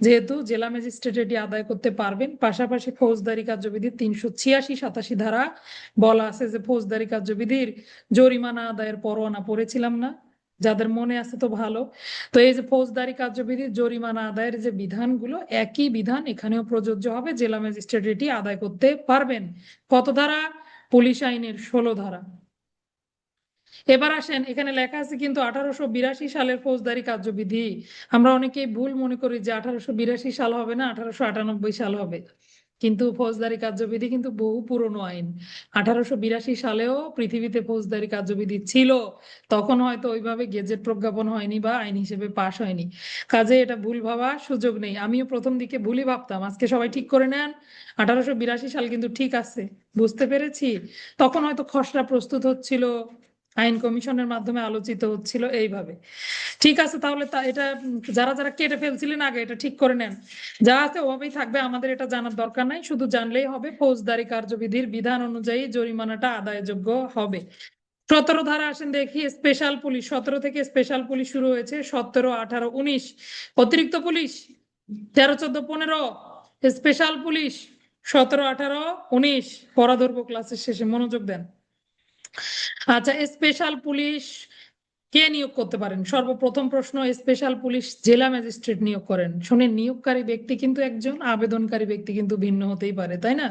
যেহেতু জেলা ম্যাজিস্ট্রেট এটি আদায় করতে পারবেন। পাশাপাশি ফৌজদারি কার্যবিধির 386, 87 ধারা বলা আছে যে ফৌজদারি কার্যবিধির জরিমানা আদায়ের পরোয়ানা পড়েছিলাম না? যাদের মনে আছে তো ভালো। তো এই যে ফৌজদারি কার্যবিধির জরিমানা আদায়ের যে বিধানগুলো, একই বিধান এখানেও প্রযোজ্য হবে। জেলা ম্যাজিস্ট্রেট এটি আদায় করতে পারবেন। কত ধারা? পুলিশ আইনের 16 ধারা। এবার আসেন, এখানে লেখা আছে কিন্তু 1882 সালের ফৌজদারি কার্যবিধি। আমরা অনেকেই ভুল মনে করি যে 1882 সাল হবে না, 1898 সাল হবে। কিন্তু ফৌজদারি কার্যবিধি কিন্তু বহু পুরনো আইন। 1882 সালেও পৃথিবীতে ফৌজদারি কার্যবিধি ছিল, তখন হয়তো ওইভাবে গেজেট প্রজ্ঞাপন হয়নি বা আইন হিসেবে পাশ হয়নি। কাজে এটা ভুল ভাবার সুযোগ নেই। আমিও প্রথম দিকে ভুলই ভাবতাম, আজকে সবাই ঠিক করে নেন 1882 সাল কিন্তু ঠিক আছে। বুঝতে পেরেছি, তখন হয়তো খসড়া প্রস্তুত হচ্ছিল, আইন কমিশনের মাধ্যমে আলোচিত হচ্ছিল এইভাবে। ঠিক আছে, তাহলে এটা যারা যারা কেটে ফেলছিলেন আগে এটা ঠিক করে নেন। যা আছে ওভাবেই থাকবে, আমাদের এটা জানার দরকার নাই, শুধু জানলেই হবে ফৌজদারি কার্যবিধির বিধান অনুযায়ী জরিমানাটা আদায়যোগ্য হবে। 17 ধারা আসেন দেখি, স্পেশাল পুলিশ। 17 থেকে স্পেশাল পুলিশ শুরু হয়েছে। 17, 18, 19 অতিরিক্ত পুলিশ। 13, 14, 15 special police. 17, 18, 19 পড়া ধরবো ক্লাসের শেষে, মনোযোগ দেন। আচ্ছা, স্পেশাল পুলিশ কে নিয়োগ করতে পারেন? সর্বপ্রথম প্রশ্ন, স্পেশাল পুলিশ জেলা ম্যাজিস্ট্রেট নিয়োগ করেন। শুনে, নিয়োগকারী ব্যক্তি কিন্তু একজন, আবেদনকারী ব্যক্তি কিন্তু ভিন্ন হতেই পারে, তাই না?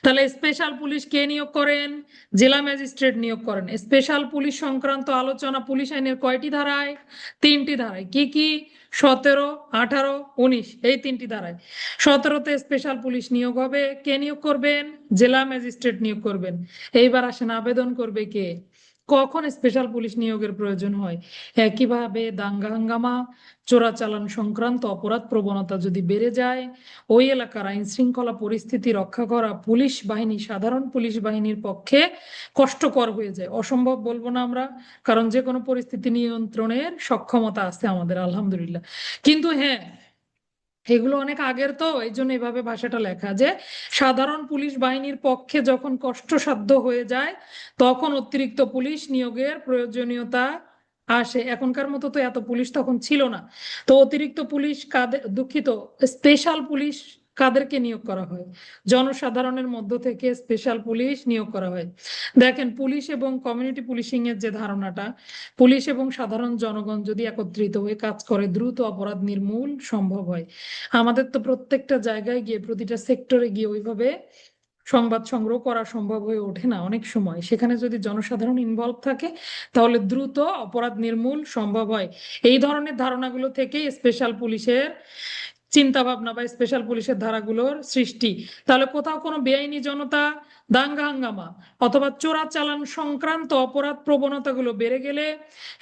তাহলে স্পেশাল পুলিশ কে নিয়োগ করেন? জেলা ম্যাজিস্ট্রেট নিয়োগ করেন। স্পেশাল পুলিশ সংক্রান্ত আলোচনা পুলিশ আইনের কয়টি ধারায়? 3টি ধারায়। কি কি? 17, 18, 19 এই 3টি ধারায়। 17তে স্পেশাল পুলিশ নিয়োগ হবে। কে নিয়োগ করবেন? জেলা ম্যাজিস্ট্রেট নিয়োগ করবেন। এইবার আসেন, আবেদন করবে কে? কখন স্পেশাল পুলিশ নিয়োগের প্রয়োজন হয়? একইভাবে দাঙ্গা হাঙ্গামা, চোরাচালান সংক্রান্ত অপরাধ প্রবণতা যদি বেড়ে যায়, ওই এলাকার আইন শৃঙ্খলা পরিস্থিতি রক্ষা করা পুলিশ বাহিনী, সাধারণ পুলিশ বাহিনীর পক্ষে কষ্টকর হয়ে যায়। অসম্ভব বলবো না আমরা, কারণ যে কোনো পরিস্থিতি নিয়ন্ত্রণের সক্ষমতা আছে আমাদের আলহামদুলিল্লাহ। কিন্তু হ্যাঁ, এগুলো অনেক আগের, তো এই জন্য এভাবে ভাষাটা লেখা যে সাধারণ পুলিশ বাহিনীর পক্ষে যখন কষ্টসাধ্য হয়ে যায় তখন অতিরিক্ত পুলিশ নিয়োগের প্রয়োজনীয়তা আসে। এখনকার মতো তো এত পুলিশ তখন ছিল না। তো অতিরিক্ত পুলিশ কাদের, দুঃখিত, স্পেশাল পুলিশ কাদেরকে নিয়োগ করা হয়? জনসাধারণের মধ্য থেকে স্পেশাল পুলিশ নিয়োগ করা হয়। দেখেন, পুলিশ এবং কমিউনিটি পুলিশিং এর যে ধারণাটা, পুলিশ এবং সাধারণ জনগণ যদি একত্রিত হয়ে কাজ করে দ্রুত অপরাধ নির্মূল সম্ভব হয়। আমাদের তো প্রত্যেকটা জায়গায় গিয়ে, প্রতিটা সেক্টরে গিয়ে ওইভাবে সংবাদ সংগ্রহ করা সম্ভব হয়ে ওঠে না অনেক সময়। সেখানে যদি জনসাধারণ ইনভলভ থাকে তাহলে দ্রুত অপরাধ নির্মূল সম্ভব হয়। এই ধরনের ধারণাগুলো থেকে স্পেশাল পুলিশের চিন্তা ভাবনা বা স্পেশাল পুলিশের ধারাগুলোর সৃষ্টি। তাহলে কোথাও কোনো বেআইনি জনতা, দাঙ্গা হাঙ্গামা অথবা চোরাচালান সংক্রান্ত অপরাধ প্রবণতাগুলো বেড়ে গেলে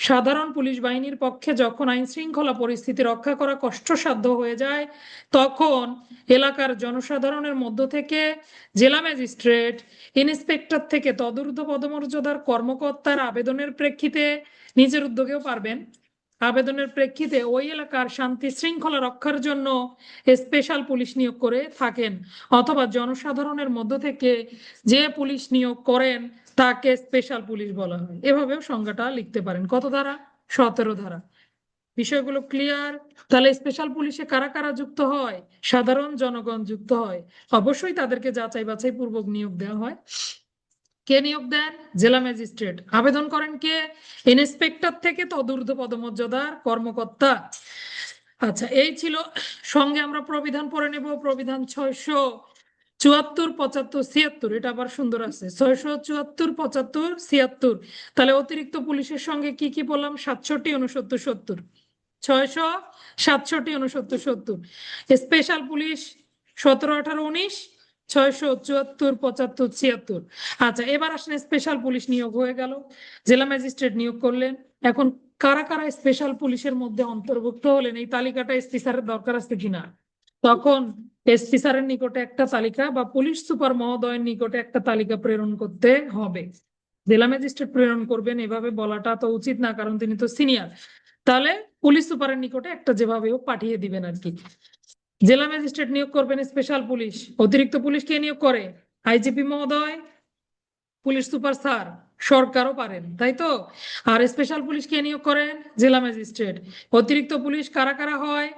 সাধারণ পুলিশ বাহিনীর পক্ষে যখন আইন শৃঙ্খলা পরিস্থিতি রক্ষা করা কষ্টসাধ্য হয়ে যায়, তখন এলাকার জনসাধারণের মধ্য থেকে জেলা ম্যাজিস্ট্রেট, ইন্সপেক্টর থেকে তদূর্ধ্ব পদমর্যাদার কর্মকর্তার আবেদনের প্রেক্ষিতে, নিজের উদ্যোগেও পারবেন, আবেদনের প্রেক্ষিতে ওই এলাকার শান্তি শৃঙ্খলা রক্ষার জন্য স্পেশাল পুলিশ নিয়োগ করে থাকেন, অথবা জনসাধারণের মধ্য থেকে যে পুলিশ নিয়োগ করেন তাকে স্পেশাল পুলিশ বলা হয়। এভাবেও সংজ্ঞাটা লিখতে পারেন। কত ধারা? 17 ধারা। বিষয়গুলো ক্লিয়ার? তাহলে স্পেশাল পুলিশে কারা কারা যুক্ত হয়? সাধারণ জনগণ যুক্ত হয়। অবশ্যই তাদেরকে যাচাই বাছাই পূর্বক নিয়োগ দেওয়া হয়। কে নিয়োগ দেন? জেলা ম্যাজিস্ট্রেট। আবেদন করেন কে? ইন্সপেক্টর থেকে তদূর্ধ্ব পদমর্যাদার কর্মকর্তা। আচ্ছা, এই ছিল। সঙ্গে আমরা প্রবিধান পড়ে নেব। প্রবিধান 674, 75, 76। এটা আবার সুন্দর আছে, 674, 75, 76। তাহলে অতিরিক্ত পুলিশের সঙ্গে কি কি বললাম? 67, 69, 70। 667, 69, 70। Special police 17, 18, 19, 674, 75, 76। আচ্ছা, এবার আসলে স্পেশাল পুলিশ নিয়োগ হয়ে গেল, জেলা ম্যাজিস্ট্রেট নিয়োগ করলেন। এখন কারা কারা স্পেশাল পুলিশের মধ্যে অন্তর্ভুক্ত হলেন, এই তালিকাটা এসপি স্যারের দরকার আছে কিনা? তখন এসপি স্যারের নিকটে একটা তালিকা বা পুলিশ সুপার মহোদয়ের নিকটে একটা তালিকা প্রেরণ করতে হবে। জেলা ম্যাজিস্ট্রেট প্রেরণ করবেন এভাবে বলাটা তো উচিত না, কারণ তিনি তো সিনিয়র। তাহলে পুলিশ সুপারের নিকটে একটা যেভাবে হোক পাঠিয়ে দিবেন আর কি। জেলা ম্যাজিস্ট্রেট নিয়োগ করবেন স্পেশাল পুলিশ। অতিরিক্ত পুলিশ কে নিয়োগ করে? আইজিপি মহোদয়, পুলিশ সুপার স্যার, সরকারও পারেন, তাই তো? আর স্পেশাল পুলিশ কে নিয়োগ করেন? জেলা ম্যাজিস্ট্রেট। অতিরিক্ত পুলিশ কারা কারা হয়?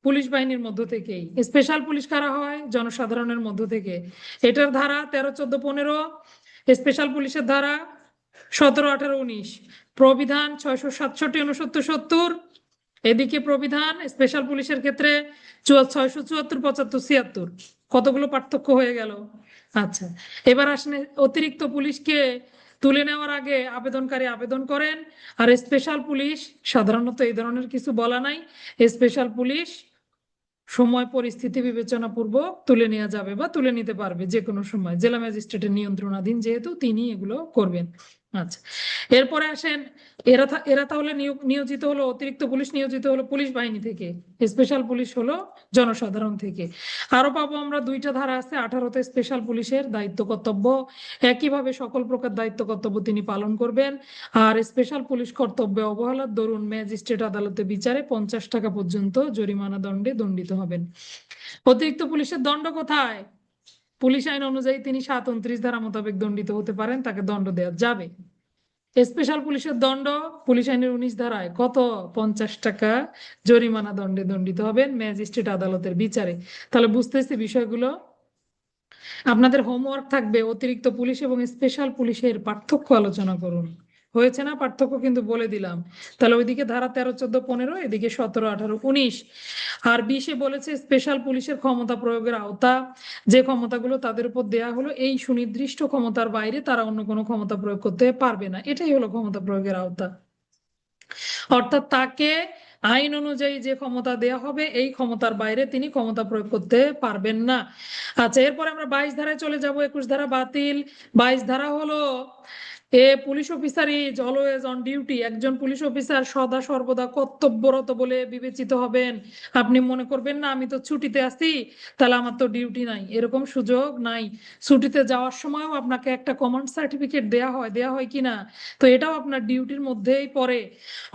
পুলিশ বাহিনীর মধ্য থেকেই। স্পেশাল পুলিশ কারা হয়? জনসাধারণের মধ্য থেকে। এটার ধারা 13, 14, 15। স্পেশাল পুলিশের ধারা 17, 18, 19। প্রবিধান 667, 69, 70। এদিকে প্রবিধান স্পেশাল পুলিশের ক্ষেত্রে 674, 75, 76। কতগুলো পার্থক্য হয়ে গেল? আচ্ছা, এবার আসলে অতিরিক্ত পুলিশকে তুলে নেওয়ার আগে আবেদনকারী আবেদন করেন। আর স্পেশাল পুলিশ সাধারণত এই ধরনের কিছু বলা নাই। স্পেশাল পুলিশ সময় পরিস্থিতি বিবেচনা পূর্বক তুলে নেওয়া যাবে বা তুলে নিতে পারবে যে কোনো সময়, জেলা ম্যাজিস্ট্রেটের নিয়ন্ত্রণাধীন যেহেতু তিনি এগুলো করবেন। আচ্ছা, এরপরে আসেন, এরা তাহলে নিয়োজিত হলো, অতিরিক্ত পুলিশ নিয়োজিত হলো পুলিশ বাহিনী থেকে, স্পেশাল পুলিশ হলো জনসাধারণ থেকে। আরো পাবো আমরা দুইটা ধারা আছে 18তে, স্পেশাল পুলিশের দায়িত্ব কর্তব্য। একইভাবে সকল প্রকার দায়িত্ব কর্তব্য তিনি পালন করবেন। আর স্পেশাল পুলিশ কর্তব্যে অবহেলার দরুন ম্যাজিস্ট্রেট আদালতে বিচারে 50 টাকা পর্যন্ত জরিমানা দণ্ডে দণ্ডিত হবেন। অতিরিক্ত পুলিশের দণ্ড কোথায়? পুলিশ আইন অনুযায়ী তিনি 729 ধারা মোতাবেক দণ্ডিত হতে পারেন, তাকে দণ্ড দেওয়া যাবে। স্পেশাল পুলিশের দণ্ড পুলিশ আইনের 19 ধারায় কত? 50 টাকা জরিমানা দণ্ডে দণ্ডিত হবেন ম্যাজিস্ট্রেট আদালতের বিচারে। তাহলে বুঝতেছি বিষয়গুলো। আপনাদের হোমওয়ার্ক থাকবে অতিরিক্ত পুলিশ এবং স্পেশাল পুলিশের পার্থক্য আলোচনা করুন। হয়েছে না? পার্থক্য কিন্তু বলে দিলাম। তাহলে ওইদিকে ধারা 13, 14, 15, এদিকে 17, 18, 19। আর 20-এ বলেছে স্পেশাল পুলিশের ক্ষমতা প্রয়োগের আওতা, যে ক্ষমতাগুলো তাদের উপর দেয়া হলো এই সুনির্দিষ্ট ক্ষমতার বাইরে তারা অন্য কোনো ক্ষমতা প্রয়োগ করতে পারবে না, এটাই হলো ক্ষমতা প্রয়োগের আওতা। অর্থাৎ তাকে আইন অনুযায়ী যে ক্ষমতা দেয়া হবে এই ক্ষমতার বাইরে তিনি ক্ষমতা প্রয়োগ করতে পারবেন না। আচ্ছা, এরপরে আমরা 22 ধারায় চলে যাব। 21 ধারা বাতিল। 22 ধারা হলো, a police officer is always on duty. একজন পুলিশ অফিসার সদা সর্বদা কর্তব্যরত বলে বিবেচিত হবেন। আপনি মনে করবেন না আমি তো ছুটিতে আছি, তাহলে আমার তো ডিউটি নাই, এরকম সুযোগ নাই। ছুটিতে যাওয়ার সময়ও আপনাকে একটা কমান্ড সার্টিফিকেট দেয়া হয় কিনা, তো এটাও আপনার ডিউটির মধ্যেই পড়ে।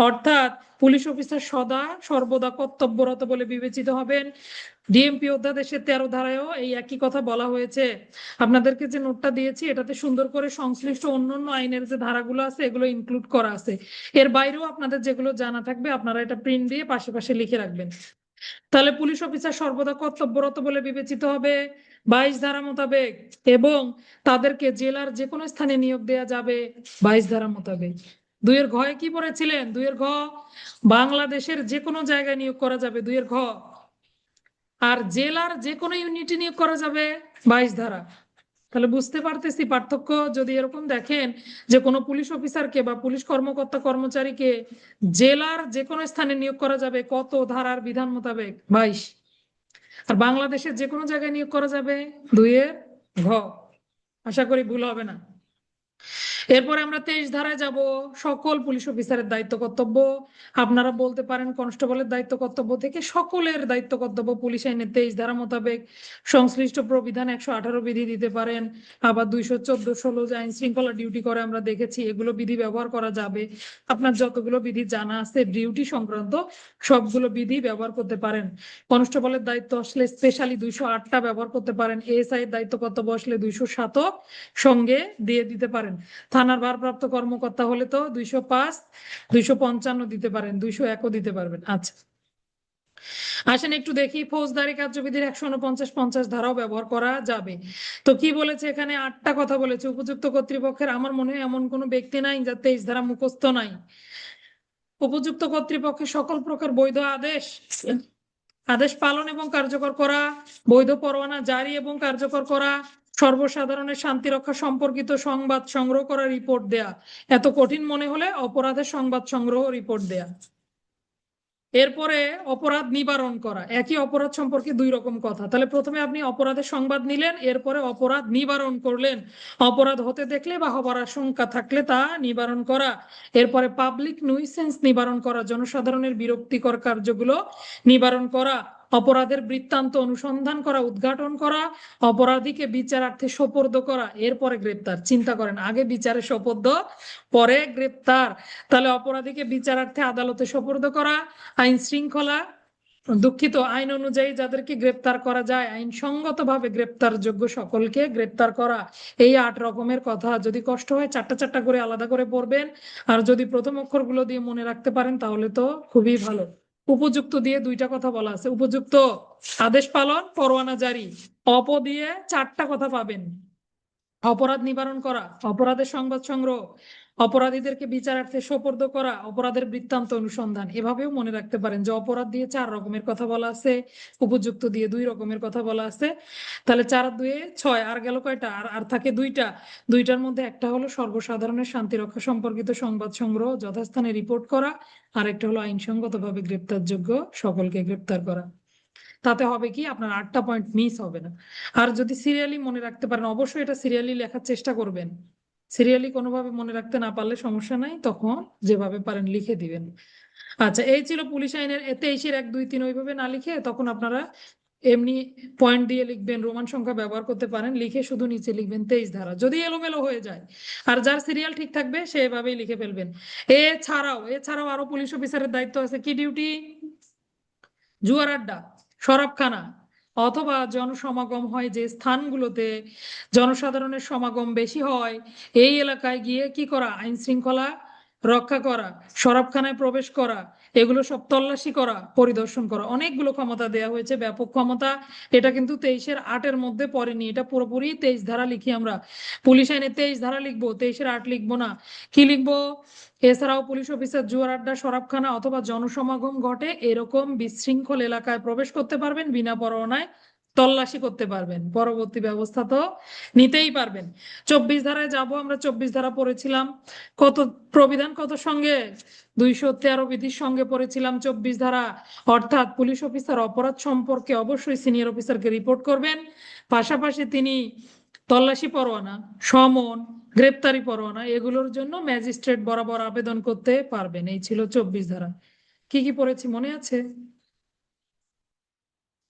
অর্থাৎ পুলিশ অফিসার সদা সর্বদা কর্তব্যরত বলে বিবেচিত হবেন। ডিএমপি অধ্যাদেশের 13 ধারায়ও এই একই কথা বলা হয়েছে। আপনাদেরকে যে নোটটা দিয়েছি এটাতে সুন্দর করে সংশ্লিষ্ট অন্যান্য আইনের যে ধারাগুলো আছে এগুলো ইনক্লুড করা আছে। এর বাইরেও আপনাদের যেগুলো জানা থাকবে আপনারা এটা প্রিন্ট দিয়ে পাশে পাশে লিখে রাখবেন। তাহলে পুলিশ অফিসার সর্বদা কর্তব্যরত বলে বিবেচিত হবে 22 ধারা মোতাবেক, এবং তাদেরকে জেলার যে কোনো স্থানে নিয়োগ দেয়া যাবে 22 ধারা মোতাবেক। 2-এর ঘয়ে কি পড়েছিলেন? 2-এর ঘ, বাংলাদেশের যে কোনো জায়গায় নিয়োগ করা যাবে, 2-এর ঘ। আর জেলার যে কোনো ইউনিটে নিয়োগ করা যাবে 22 ধারা। তাহলে বুঝতে পারতেছি পার্থক্য। যদি এরকম দেখেন যে কোনো পুলিশ অফিসারকে বা পুলিশ কর্মকর্তা কর্মচারীকে জেলার যে কোনো স্থানে নিয়োগ করা যাবে কত ধারার বিধান মোতাবেক? 22। আর বাংলাদেশের যে কোনো জায়গায় নিয়োগ করা যাবে 2-এর ঘ। আশা করি ভুল হবে না। এরপরে আমরা 23 ধারায় যাব, সকল পুলিশ অফিসারের দায়িত্ব কর্তব্য। আপনারা বলতে পারেন কনস্টেবলের দায়িত্ব কর্তব্য থেকে সকলের দায়িত্ব কর্তব্য পুলিশ আইনের 23 ধারা মোতাবেক সংশ্লিষ্ট প্রবিধান 118 বিধি দিতে পারেন। আবার 214-16 যে আইন শৃঙ্খলা ডিউটি করে আমরা দেখেছি, এগুলো বিধি ব্যবহার করা যাবে। আপনার যতগুলো বিধি জানা আছে ডিউটি সংক্রান্ত সবগুলো বিধি ব্যবহার করতে পারেন। কনস্টেবলের দায়িত্ব আসলে স্পেশালি 208টা ব্যবহার করতে পারেন। এএসআই এর দায়িত্ব কর্তব্য আসলে 207 সঙ্গে দিয়ে দিতে পারেন। থানার ভারপ্রাপ্ত কর্মকর্তা হলে তো 205, 255 দিতে পারেন, 201ও দিতে পারবেন। আচ্ছা, আসেন একটু দেখি ফৌজদারি কার্যবিধির 149-50 ধারাও ব্যবহার করা যাবে। তো কি বলেছে এখানে? 8টা কথা বলেছে। উপযুক্ত কর্তৃপক্ষের, আমার মনে হয় এমন কোনো ব্যক্তি নাই যার 23 ধারা মুখস্থ নাই। উপযুক্ত কর্তৃপক্ষের সকল প্রকার বৈধ আদেশ পালন এবং কার্যকর করা, বৈধ পরোয়ানা জারি এবং কার্যকর করা, সর্বসাধারণের শান্তি রক্ষা সম্পর্কিত সংবাদ সংগ্রহ করা, রিপোর্ট দেয়া। এত কঠিন মনে হলে অপরাধের সংবাদ সংগ্রহ, রিপোর্ট দেয়া। এরপরে অপরাধ নিবারণ করা। একই অপরাধ সম্পর্কে 2 রকম কথা। তাহলে প্রথমে আপনি অপরাধের সংবাদ নিলেন, এরপরে অপরাধ নিবারণ করলেন। অপরাধ হতে দেখলে বা হবার আশঙ্কা থাকলে তা নিবারণ করা। এরপরে পাবলিক নুইসেন্স নিবারণ করা, জনসাধারণের বিরক্তিকর কার্যগুলো নিবারণ করা। অপরাধের বৃত্তান্ত অনুসন্ধান করা, উদ্ঘাটন করা, অপরাধীকে বিচারার্থে সোপর্দ করা, এরপরে গ্রেপ্তার। চিন্তা করেন, আগে বিচারে সোপর্দ, পরে গ্রেপ্তার। তাহলে অপরাধীকে বিচারার্থে আদালতে সোপর্দ করা, আইন শৃঙ্খলা, দুঃখিত, আইন অনুযায়ী যাদেরকে গ্রেপ্তার করা যায় আইনসঙ্গতভাবে গ্রেপ্তার যোগ্য সকলকে গ্রেপ্তার করা। এই 8 রকমের কথা। যদি কষ্ট হয় 4টা করে আলাদা করে পড়বেন, আর যদি প্রথম অক্ষরগুলো দিয়ে মনে রাখতে পারেন তাহলে তো খুবই ভালো। উপযুক্ত দিয়ে 2টা কথা বলা আছে। উপযুক্ত আদেশ পালন, পরোয়ানা জারি। অপ দিয়ে 4টা কথা পাবেন। অপরাধ নিবারণ করা, অপরাধের সংবাদ সংগ্রহ, অপরাধীদেরকে বিচারার্থে সোপর্দ করা, অপরাধের বৃত্তান্ত অনুসন্ধান। এভাবেও মনে রাখতে পারেন যে অপরাধ দিয়ে 4 রকমের কথা বলা আছে, উপযুক্ত দিয়ে 2 রকমের কথা বলা আছে। তাহলে 4 আর 2 6, আর গেল কয়টা? আর থাকে 2টা। 2টার মধ্যে একটা হলো সর্বসাধারণের শান্তি রক্ষা সম্পর্কিত সংবাদ সংগ্রহ, যথাস্থানে রিপোর্ট করা। আর একটা হলো আইনসঙ্গতভাবে গ্রেপ্তারযোগ্য সকলকে গ্রেপ্তার করা। তাতে হবে কি, আপনার 8টা পয়েন্ট মিস হবে না। আর যদি সিরিয়ালি মনে রাখতে পারেন, অবশ্যই এটা সিরিয়ালি লেখার চেষ্টা করবেন। সিরিয়ালি কোনোভাবে মনে রাখতে না পারলে সমস্যা নাই, তখন যেভাবে পারেন লিখে দিবেন। আচ্ছা, এই ছিল পুলিশ আইনের 23-এর 1, 2, 3। ওইভাবে না লিখে তখন আপনারা এমনি পয়েন্ট দিয়ে লিখবেন, রোমান সংখ্যা ব্যবহার করতে পারেন। লিখে শুধু নিচে লিখবেন 23 ধারা, যদি এলোমেলো হয়ে যায়। আর যার সিরিয়াল ঠিক থাকবে সে এভাবেই লিখে ফেলবেন। এছাড়াও আরো পুলিশ অফিসারের দায়িত্ব আছে। কি ডিউটি? জুয়ার আড্ডা, শরাবখানা অথবা জনসমাগম হয় যে স্থানগুলোতে জনসাধারণের সমাগম বেশি হয়, এই এলাকায় গিয়ে কি করা? আইন শৃঙ্খলা রক্ষা করা, শরাবখানায় প্রবেশ করা, এগুলো সব তল্লাশি করা, পরিদর্শন করা। অনেকগুলো ক্ষমতা দেয়া হয়েছে, ব্যাপক ক্ষমতা। এটা কিন্তু 23-এর 8-এর মধ্যে পড়েনি। এটা পুরোপুরি 23 ধারা লিখি আমরা। পুলিশ আইনে 23 ধারা লিখবো, 23-এর 8 লিখবো না। কি লিখবো? এছাড়াও পুলিশ অফিসার জুয়ার আড্ডা, শরাবখানা অথবা জনসমাগম ঘটে এরকম বিশৃঙ্খল এলাকায় প্রবেশ করতে পারবেন, বিনা পরোয়ানায় তল্লাশি করতে পারবেন, পরবর্তী ব্যবস্থা তো নিতেই পারবেন। 24 ধারায় যাব আমরা। 24 ধারা পড়েছিলাম কত? প্রবিধান কত সঙ্গে? 213 বিধির সঙ্গে পড়েছিলাম 24 ধারা। অর্থাৎ পুলিশ অফিসার অপরাধ সম্পর্কে অবশ্যই সিনিয়র অফিসারকে রিপোর্ট করবেন। পাশাপাশি তিনি তল্লাশি পরোয়ানা, সমন, গ্রেপ্তারি পরোয়ানা এগুলোর জন্য ম্যাজিস্ট্রেট বরাবর আবেদন করতে পারবেন। এই ছিল 24 ধারা। কি কি পড়েছি মনে আছে?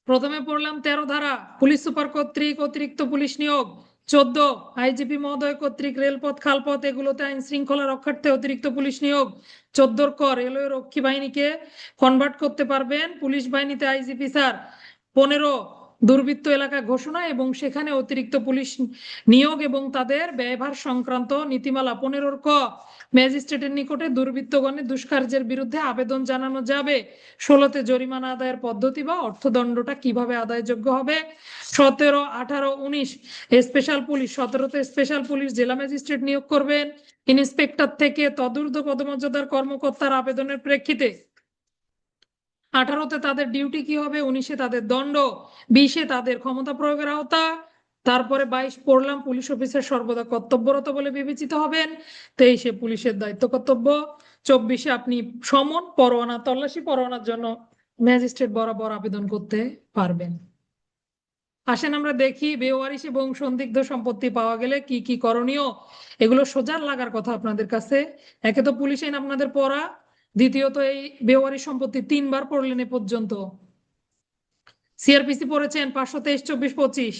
প্রথমে পড়লাম 13 ধারা, পুলিশ সুপার কর্তৃক অতিরিক্ত পুলিশ নিয়োগ। 14, আইজিপি মহোদয় কর্তৃক রেলপথ, খালপথ এগুলোতে আইন শৃঙ্খলা রক্ষার্থে অতিরিক্ত পুলিশ নিয়োগ। 14 ক, রেলওয়ে রক্ষী বাহিনীকে কনভার্ট করতে পারবেন পুলিশ বাহিনীতে আইজিপি স্যার। 15, দুর্বৃত্ত এলাকা ঘোষণা এবং সেখানে অতিরিক্ত পুলিশ নিয়োগ এবং তাদের ব্যয়ভার সংক্রান্ত নীতিমালা। 15 ক, ম্যাজিস্ট্রেটের নিকটে দুর্বৃত্তগণের দুষ্কার্যের বিরুদ্ধে আবেদন জানানো যাবে। 16তে জরিমানা আদায়ের পদ্ধতি বা অর্থদণ্ডটা কিভাবে আদায়যোগ্য হবে। 17, 18, 19 স্পেশাল পুলিশ। 17তে স্পেশাল পুলিশ জেলা ম্যাজিস্ট্রেট নিয়োগ করবেন ইন্সপেক্টর থেকে তদূর্ধ্ব পদমর্যাদার কর্মকর্তার আবেদনের প্রেক্ষিতে। 18তে তাদের ডিউটি কি হবে। 19-এ তাদের দণ্ড। 20-এ তাদের ক্ষমতা প্রয়োগের আওতা। তারপরে 22 পড়লাম, পুলিশ অফিসার সর্বদা কর্তব্যরত বলে বিবেচিত হবেন। 23 পুলিশের দায়িত্ব কর্তব্য। 24 আপনি সমন পরোয়ানা, তল্লাশি পরোয়ানার জন্য ম্যাজিস্ট্রেট বরাবর আবেদন করতে পারবেন। আসেন আমরা দেখি বেওয়ারিশ এবং সন্দিগ্ধ সম্পত্তি পাওয়া গেলে কি কি করণীয়। এগুলো সোজা লাগার কথা আপনাদের কাছে। একে তো পুলিশ আইন আপনাদের পড়া, দ্বিতীয়ত এই বেওয়ারিশ সম্পত্তি 3বার পড়লেন এ পর্যন্ত। সিআরপিসি পড়েছেন 523, 24, 25।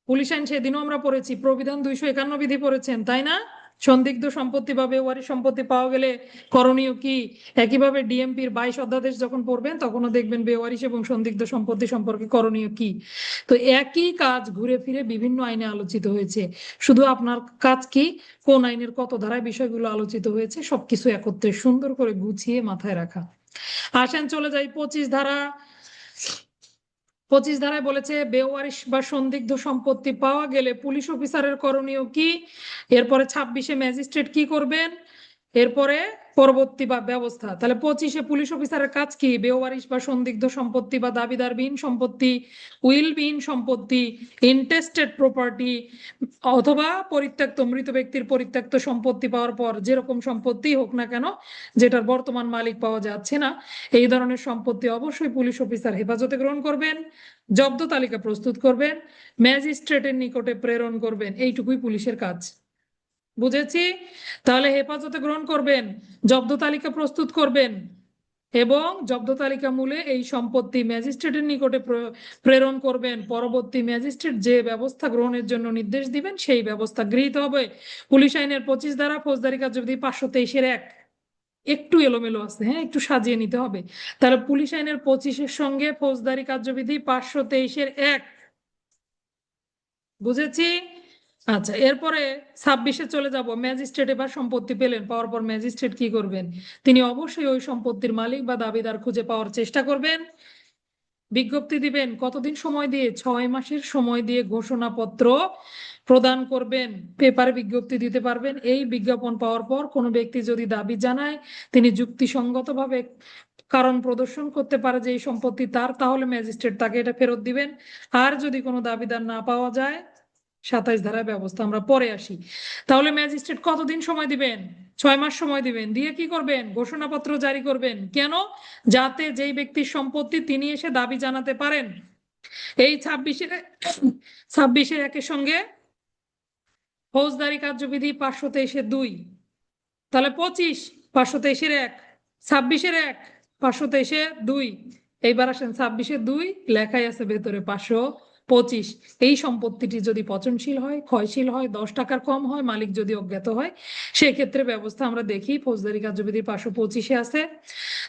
পুলিশ আইন সেদিনও আমরা পড়েছি, প্রবিধান 251 বিধি পড়েছেন, তাই না? সন্দিগ্ধ সম্পত্তি বা বেওয়ারিশ সম্পত্তি পাওয়া গেলে করণীয় কি? একইভাবে ডিএমপির 22 অধ্যাদেশ যখন পড়বেন তখনও দেখবেন বেওয়ারিশ এবং সন্দিগ্ধ সম্পত্তি সম্পর্কে করণীয় কি। তো একই কাজ ঘুরে ফিরে বিভিন্ন আইনে আলোচিত হয়েছে। শুধু আপনার কাজ কি, কোন আইনের কত ধারায় বিষয়গুলো আলোচিত হয়েছে সবকিছু একত্রে সুন্দর করে গুছিয়ে মাথায় রাখা। আসেন চলে যাই 25 ধারা। 25 ধারায় বলেছে বেওয়ারিশ বা সন্দিগ্ধ সম্পত্তি পাওয়া গেলে পুলিশ অফিসারের করণীয় কি। এরপরে 26 ম্যাজিস্ট্রেট কি করবেন, এরপরে পরবর্তী বা ব্যবস্থা। তাহলে 25 পুলিশ অফিসারের কাজ কি? বেওয়ারিশ বা সন্দিগ্ধ সম্পত্তি বা দাবিদারবিহীন সম্পত্তি, উইলবিহীন সম্পত্তি, ইনটেস্টেড প্রপার্টি অথবা পরিত্যক্ত মৃত ব্যক্তির পরিত্যক্ত সম্পত্তি পাওয়ার পর যেরকম সম্পত্তি হোক না কেন, যেটার বর্তমান মালিক পাওয়া যাচ্ছে না, এই ধরনের সম্পত্তি অবশ্যই পুলিশ অফিসার হেফাজতে গ্রহণ করবেন, জব্দ তালিকা প্রস্তুত করবেন, ম্যাজিস্ট্রেটের নিকটে প্রেরণ করবেন। এইটুকুই পুলিশের কাজ। বুঝেছি? তাহলে হেফাজতে গ্রহণ করবেন, জব্দ তালিকা প্রস্তুত করবেন এবং জব্দ তালিকা মূলে এই সম্পত্তি ম্যাজিস্ট্রেটের নিকটে প্রেরণ করবেন। পরবর্তী ম্যাজিস্ট্রেট যে ব্যবস্থা গ্রহণের জন্য নির্দেশ দিবেন সেই ব্যবস্থা গৃহীত হবে। পুলিশ আইনের 25 ধারা ফৌজদারি কার্যবিধি 523-1 একটু এলোমেলো আছে, হ্যাঁ, একটু সাজিয়ে নিতে হবে। তাহলে পুলিশ আইনের 25-এর সঙ্গে ফৌজদারি কার্যবিধি 523-1 বুঝেছি। আচ্ছা, এরপরে 26-এ চলে যাব। ম্যাজিস্ট্রেট এবার সম্পত্তি পেলেন, পাওয়ার পর ম্যাজিস্ট্রেট কি করবেন? তিনি অবশ্যই ওই সম্পত্তির মালিক বা দাবিদার খুঁজে পাওয়ার চেষ্টা করবেন, বিজ্ঞপ্তি দিবেন। কতদিন সময় দিয়ে? 6 মাসের সময় দিয়ে ঘোষণাপত্র প্রদান করবেন, পেপারে বিজ্ঞপ্তি দিতে পারবেন। এই বিজ্ঞাপন পাওয়ার পর কোনো ব্যক্তি যদি দাবি জানায়, তিনি যুক্তিসঙ্গতভাবে কারণ প্রদর্শন করতে পারে যে এই সম্পত্তি তার, তাহলে ম্যাজিস্ট্রেট তাকে এটা ফেরত দিবেন। আর যদি কোনো দাবিদার না পাওয়া যায়, 27 ধারার ব্যবস্থা আমরা পরে আসি। তাহলে ম্যাজিস্ট্রেট কতদিন সময় দিবেন? 6 মাস সময় দিবেন। দিয়ে কি করবেন? ঘোষণাপত্র জারি করবেন। কেন? যাতে যেই ব্যক্তির সম্পত্তি তিনি এসে দাবি জানাতে পারেন। এই 26-এর একের সঙ্গে ফৌজদারি কার্যবিধি 523-2। তাহলে 25 523-1, 26-1 523-2। এইবার আসেন 26-2, লেখাই আছে ভেতরে 525। এই সম্পত্তিটি যদি পচনশীল হয়, ক্ষয়শীল হয়, 10 টাকার কম হয়, মালিক যদি অজ্ঞাত হয়, সেক্ষেত্রে ব্যবস্থা আমরা দেখি ফৌজদারি কার্যবিধি 525-এ আছে।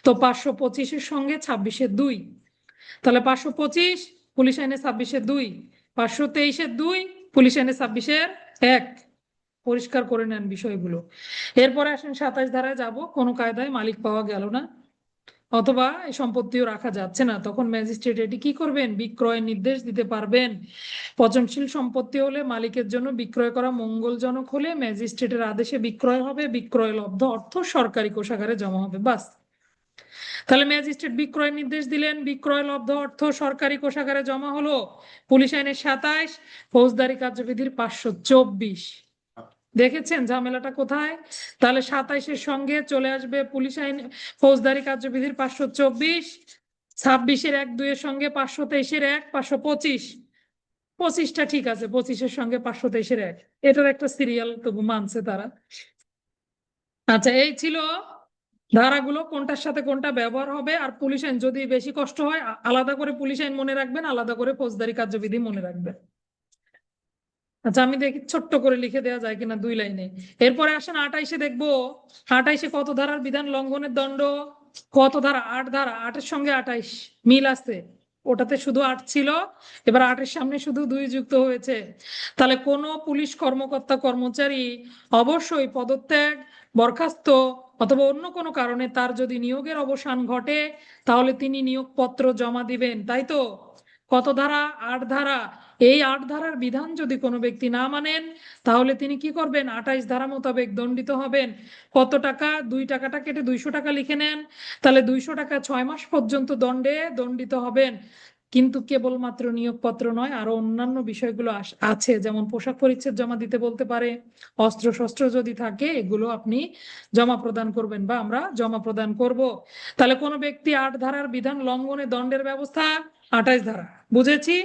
তো 525-এর সঙ্গে 26-2, তাহলে 525 পুলিশ আইনে 26-2, 523-2 পুলিশ আইনে 26-1। পরিষ্কার করে নেন বিষয়গুলো। এরপরে আসেন 27 ধারায় যাব। কোনো কায়দায় মালিক পাওয়া গেল না অথবা এই সম্পত্তিও রাখা যাচ্ছে না, তখন ম্যাজিস্ট্রেট এটি কি করবেন? বিক্রয়ের নির্দেশ দিতে পারবেন। পচনশীল সম্পত্তি হলে মালিকের জন্য বিক্রয় করা মঙ্গলজনক হলে ম্যাজিস্ট্রেটের আদেশে বিক্রয় হবে, বিক্রয় লব্ধ অর্থ সরকারি কোষাগারে জমা হবে, বাস। তাহলে ম্যাজিস্ট্রেট বিক্রয় নির্দেশ দিলেন, বিক্রয় লব্ধ অর্থ সরকারি কোষাগারে জমা হলো। পুলিশ আইনের 27, ফৌজদারি কার্যবিধির 524। দেখেছেন ঝামেলাটা কোথায়? তাহলে 27-এর সঙ্গে চলে আসবে পুলিশ আইন ফৌজদারি কার্যবিধির 524, 26-এর 1-2-এর সঙ্গে 523-1, 525। 25টা ঠিক আছে, 25-এর সঙ্গে 523-1, এটার একটা সিরিয়াল তবু মানছে তারা। আচ্ছা, এই ছিল ধারাগুলো, কোনটার সাথে কোনটা ব্যবহার হবে। আর পুলিশ আইন যদি বেশি কষ্ট হয়, আলাদা করে পুলিশ আইন মনে রাখবেন, আলাদা করে ফৌজদারি কার্যবিধি মনে রাখবেন। আচ্ছা, আমি দেখি ছোট্ট করে লিখে দেওয়া যায় কিনা 2 লাইনে। এরপরে আসেন 28-এ দেখবো। 28-এ কত ধারার বিধান লঙ্ঘনের দণ্ড? কত ধারা? 8 ধারা। 8-এর সঙ্গে 28 মিল আছে, ওটাতে শুধু 8 ছিল, এবার 8-এর সামনে শুধু 2 যুক্ত হয়েছে। তাহলে কোনো পুলিশ কর্মকর্তা কর্মচারী অবশ্যই পদত্যাগ, বরখাস্ত অথবা অন্য কোনো কারণে তার যদি নিয়োগের অবসান ঘটে, তাহলে তিনি নিয়োগপত্র জমা দিবেন, তাই তো? কত ধারা? 8 ধারা। এই 8 ধারার বিধান যদি কোনো ব্যক্তি না মানেন, তাহলে তিনি কি করবেন? 28 ধারা মোতাবেক দণ্ডিত হবেন। কত টাকা? 2 টাকাটা কেটে 200 টাকা লিখে নেন। তাহলে 200 টাকা 6 মাস পর্যন্ত দণ্ডে দণ্ডিত হবেন। কিন্তু কেবলমাত্র নিয়োগপত্র নয়, আরো অন্যান্য বিষয়গুলো আছে, যেমন পোশাক পরিচ্ছদ জমা দিতে বলতে পারে, অস্ত্র শস্ত্র যদি থাকে এগুলো আপনি জমা প্রদান করবেন বা আমরা জমা প্রদান করব। তাহলে কোনো ব্যক্তি 8 ধারার বিধান লঙ্ঘনে দণ্ডের ব্যবস্থা 28 ধারা, বুঝেছি।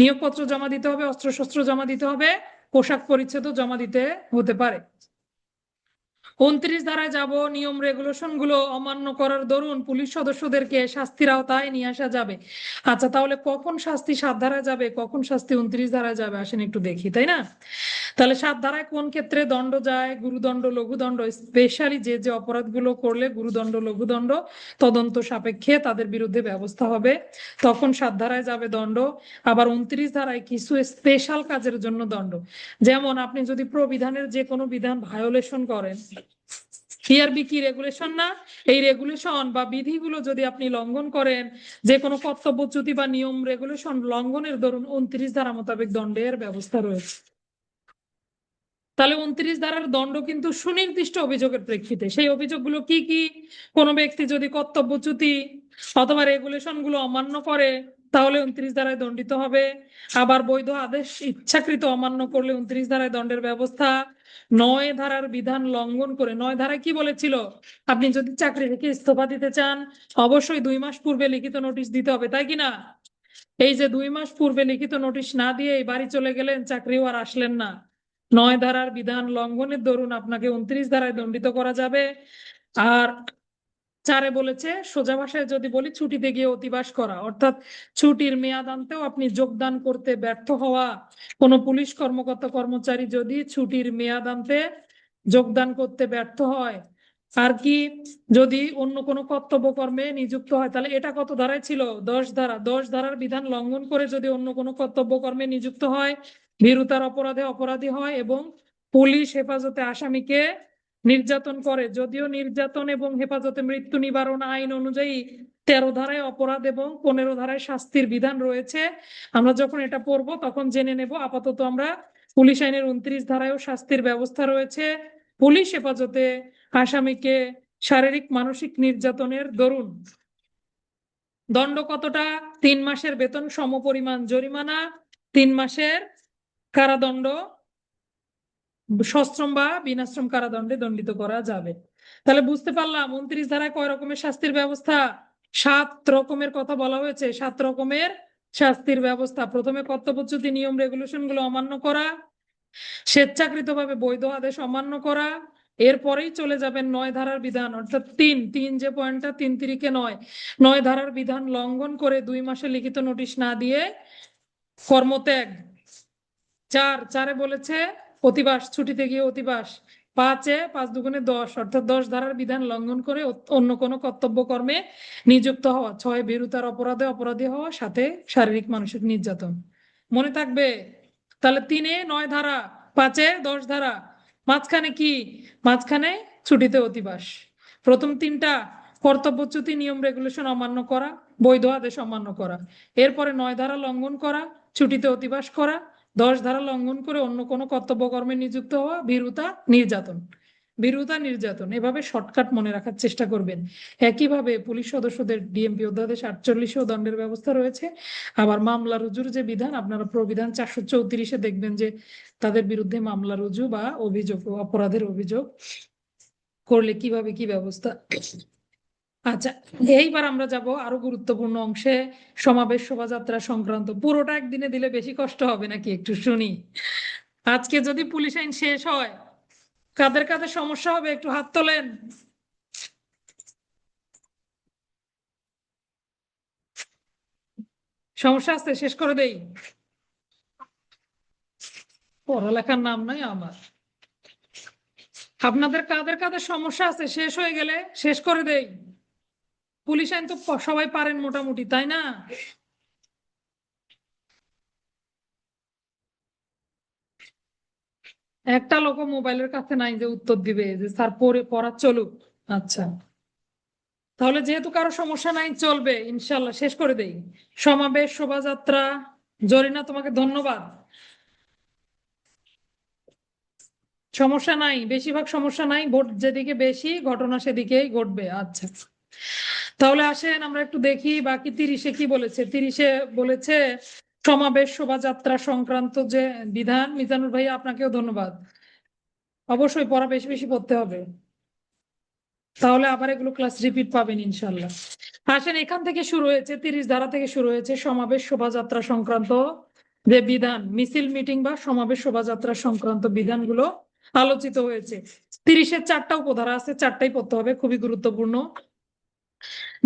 নিয়োগপত্র জমা দিতে হবে, অস্ত্র শস্ত্র জমা দিতে হবে, পোশাক পরিচ্ছদও জমা দিতে হতে পারে। 29 ধারায় যাব, নিয়ম রেগুলেশন গুলো অমান্য করার দরুন পুলিশ সদস্যদেরকে শাস্তির আওতায় নিয়ে আসা যাবে। আচ্ছা, তাহলে কখন শাস্তি 7 ধারায় যাবে, কখন শাস্তি 29 ধারায় যাবে, আসেন একটু দেখি, তাই না? তাহলে 7 ধারায় কোন ক্ষেত্রে দণ্ড যায়? গুরুদণ্ড, লঘুদণ্ড। স্পেশালি যে যে অপরাধগুলো করলে গুরুদণ্ড লঘুদণ্ড তদন্ত সাপেক্ষে তাদের বিরুদ্ধে ব্যবস্থা হবে, তখন 7 ধারায় যাবে দণ্ড। আবার 29 ধারায় কিছু স্পেশাল কাজের জন্য দণ্ড, যেমন আপনি যদি প্রবিধানের যে কোনো বিধান ভায়োলেশন করেন, সিআরবি কি রেগুলেশন না? এই রেগুলেশন বা বিধিগুলো যদি আপনি লঙ্ঘন করেন, যে কোনো কর্তব্যচ্যুতি বা নিয়ম রেগুলেশন লঙ্ঘনের দরুন 29 ধারা মোতাবেক দণ্ডের ব্যবস্থা রয়েছে। তাহলে 29 ধারার দণ্ড কিন্তু সুনির্দিষ্ট অভিযোগের প্রেক্ষিতে। সেই অভিযোগগুলো কি কি? কোনো ব্যক্তি যদি কর্তব্যচ্যুতি অথবা রেগুলেশন গুলো অমান্য করে তাহলে 29 ধারায় দণ্ডিত হবে। আবার বৈধ আদেশ ইচ্ছাকৃত অমান্য করলে 29 ধারায় দণ্ডের ব্যবস্থা। 9 ধারার বিধান লঙ্ঘন করে, 9 ধারায় কি বলেছিল? আপনি যদি চাকরি থেকে ইস্তফা দিতে চান অবশ্যই 2 মাস পূর্বে লিখিত নোটিশ দিতে হবে, তাই কি না? এই যে 2 মাস পূর্বে লিখিত নোটিশ না দিয়ে বাড়ি চলে গেলেন, চাকরিও আর আসলেন না, 9 ধারার বিধান লঙ্ঘনের দরুন আপনাকে 29 ধারায় দণ্ডিত করা যাবে। আর 4-এ বলেছে, সোজা ভাষায় যদি বলি, ছুটিতে গিয়ে অতিবাস করা, অর্থাৎ ছুটির মেয়াদ আনতেও আপনি যোগদান করতে ব্যর্থ হওয়া। কোনো পুলিশ কর্মকর্তা কর্মচারী যদি ছুটির মেয়াদ আনতে যোগদান করতে ব্যর্থ হয়, আর কি যদি অন্য কোনো কর্তব্য কর্মে নিযুক্ত হয়, তাহলে এটা কত ধারায় ছিল? 10 ধারা। 10 ধারার বিধান লঙ্ঘন করে যদি অন্য কোনো কর্তব্য কর্মে নিযুক্ত হয়, ভীরুতার অপরাধে অপরাধী হয় এবং পুলিশ হেফাজতে আসামিকে নির্যাতন করে, যদিও নির্যাতন এবং হেফাজতে মৃত্যু নিবারণ আইন অনুযায়ী 13 ধারায় অপরাধ এবং 15 ধারায় শাস্তির বিধান রয়েছে। আমরা যখন এটা পড়বো তখন জেনে নেব। আপাতত আমরা পুলিশ আইনের 29 ধারায়ও শাস্তির ব্যবস্থা রয়েছে পুলিশ হেফাজতে আসামিকে শারীরিক মানসিক নির্যাতনের দরুন। দণ্ড কতটা? 3 মাসের বেতন সমপরিমাণ জরিমানা, 3 মাসের কারাদণ্ড, সশ্রম বা বিনাশ্রম কারাদণ্ডে দণ্ডিত করা যাবে। তাহলে বুঝতে পারলাম 29 ধারায় কয় রকমের শাস্তির ব্যবস্থা? 7 রকমের কথা বলা হয়েছে, 7 রকমের শাস্তির ব্যবস্থা। প্রথমে কর্তব্যচ্যুতি নিয়ম রেগুলেশন গুলো অমান্য করা, স্বেচ্ছাকৃতভাবে বৈধ আদেশ অমান্য করা। এরপরেই চলে যাবেন 9 ধারার বিধান, অর্থাৎ তিন যে পয়েন্টটা 3-9, 9 ধারার বিধান লঙ্ঘন করে 2 মাসে লিখিত নোটিশ না দিয়ে কর্মত্যাগ। 4-এ বলেছে অতিবাস, ছুটিতে গিয়ে অতিবাস। 5-এ 5 × 2 = 10, অর্থাৎ 10 ধারার বিধান লঙ্ঘন করে অন্য কোনো কর্তব্য কর্মে নিযুক্ত হওয়া। 6-এ ভীরুতার অপরাধে অপরাধী হওয়া, 7-এ শারীরিক মানসিক নির্যাতন। মনে থাকবে? তাহলে 3-এ 9 ধারা, 5-এ 10 ধারা, মাঝখানে কি? মাঝখানে ছুটিতে অতিবাস। প্রথম 3টা কর্তব্যচ্যুতি নিয়ম রেগুলেশন অমান্য করা, বৈধ আদেশ অমান্য করা। এরপরে 9 ধারা লঙ্ঘন করা, ছুটিতে অতিবাস করা, 10 ধারা লঙ্ঘন করে অন্য কোনো কর্তব্য কর্মে নিযুক্ত হওয়া, ভীরুতা নির্যাতন। ভীরুতা নির্যাতন, এভাবে শর্টকাট মনে রাখার চেষ্টা করবেন। একইভাবে পুলিশ সদস্যদের ডিএমপি অধ্যাদেশ 48-এও দণ্ডের ব্যবস্থা রয়েছে। আবার মামলা রুজুর যে বিধান, আপনারা প্রবিধান 434-এ দেখবেন যে তাদের বিরুদ্ধে মামলা রুজু বা অভিযোগ, অপরাধের অভিযোগ করলে কিভাবে কি ব্যবস্থা। আচ্ছা, এইবার আমরা যাব আরো গুরুত্বপূর্ণ অংশে, সমাবেশ শোভাযাত্রা সংক্রান্ত। পুরোটা একদিনে দিলে বেশি কষ্ট হবে নাকি, একটু শুনি। আজকে যদি পুলিশ আইন শেষ হয় কাদের কাদের সমস্যা হবে একটু হাত তোলেন। সমস্যা আছে? শেষ করে দেই। পড়ালেখার নাম নাই আমার। আপনাদের কাদের কাদের সমস্যা আছে শেষ হয়ে গেলে শেষ করে দেই। পুলিশ আইন তো সবাই পারেন মোটামুটি, তাই না? একটা লোক মোবাইলের কাছে নাই যে উত্তর দিবে যে স্যার পড়া চলুক। আচ্ছা, তাহলে যেহেতু কারো সমস্যা নাই চলবে, ইনশাল্লাহ শেষ করে দেই। সমাবেশ শোভাযাত্রা, জরিনা তোমাকে ধন্যবাদ। সমস্যা নাই, বেশিরভাগ সমস্যা নাই, ভোট যেদিকে বেশি ঘটনা সেদিকেই ঘটবে। আচ্ছা, তাহলে আসেন আমরা একটু দেখি বাকি 30-এ কি বলেছে। 30-এ বলেছে সমাবেশ শোভাযাত্রা সংক্রান্ত যে বিধান। মিজানুর ভাই আপনাকেও ধন্যবাদ, অবশ্যই পড়া বেশি বেশি পড়তে হবে, তাহলে আবার এগুলো ক্লাস রিপিট পাবেন ইনশাল্লাহ। আসেন এখান থেকে শুরু হয়েছে, 30 ধারা থেকে শুরু হয়েছে সমাবেশ শোভাযাত্রা সংক্রান্ত যে বিধান, মিছিল মিটিং বা সমাবেশ শোভাযাত্রা সংক্রান্ত বিধানগুলো আলোচিত হয়েছে। 30-এর 4টা উপধারা আছে, 4টাই পড়তে হবে, খুবই গুরুত্বপূর্ণ।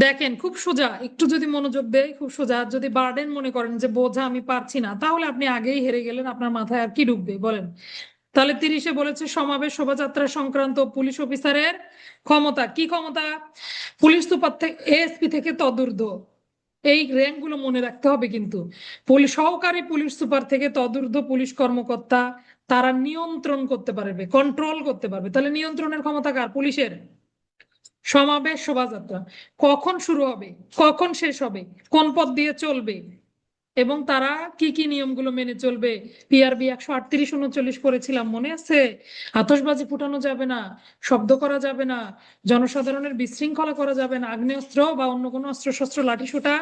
দেখেন খুব সোজা, একটু যদি মনোযোগ দেয় খুব সোজা। আর যদি বার্ডেন মনে করেন যে বোঝা আমি পারছি না, তাহলে আপনি আগেই হেরে গেলেন, আপনার মাথায় আর কি ঢুকবে বলেন। তাহলে 30-এ বলেছে সমাবেশ শোভাযাত্রা সংক্রান্ত পুলিশ অফিসারের ক্ষমতা। কি ক্ষমতা? পুলিশ সুপার থেকে, এএসপি থেকে তদূর্ধ্ব, এই র্যাঙ্ক গুলো মনে রাখতে হবে কিন্তু। পুলিশ সহকারী পুলিশ সুপার থেকে তদূর্ধ্ব পুলিশ কর্মকর্তা তারা নিয়ন্ত্রণ করতে পারবে, কন্ট্রোল করতে পারবে। তাহলে নিয়ন্ত্রণের ক্ষমতা কার? পুলিশের। সমাবেশ শোভাযাত্রা কখন শুরু হবে, কখন শেষ হবে, কোন পথ দিয়ে চলবে, এবং তারা কি কি নিয়মগুলো মেনে চলবে। পিআরবি 138-39 করেছিলাম, মনে আছে? আতশবাজি ফুটানো যাবে না, শব্দ করা যাবে না, জনসাধারণের বিশৃঙ্খলা করা যাবে না, আগ্নেয়াস্ত্র বা অন্য কোনো অস্ত্র শস্ত্র লাঠিসোঁটা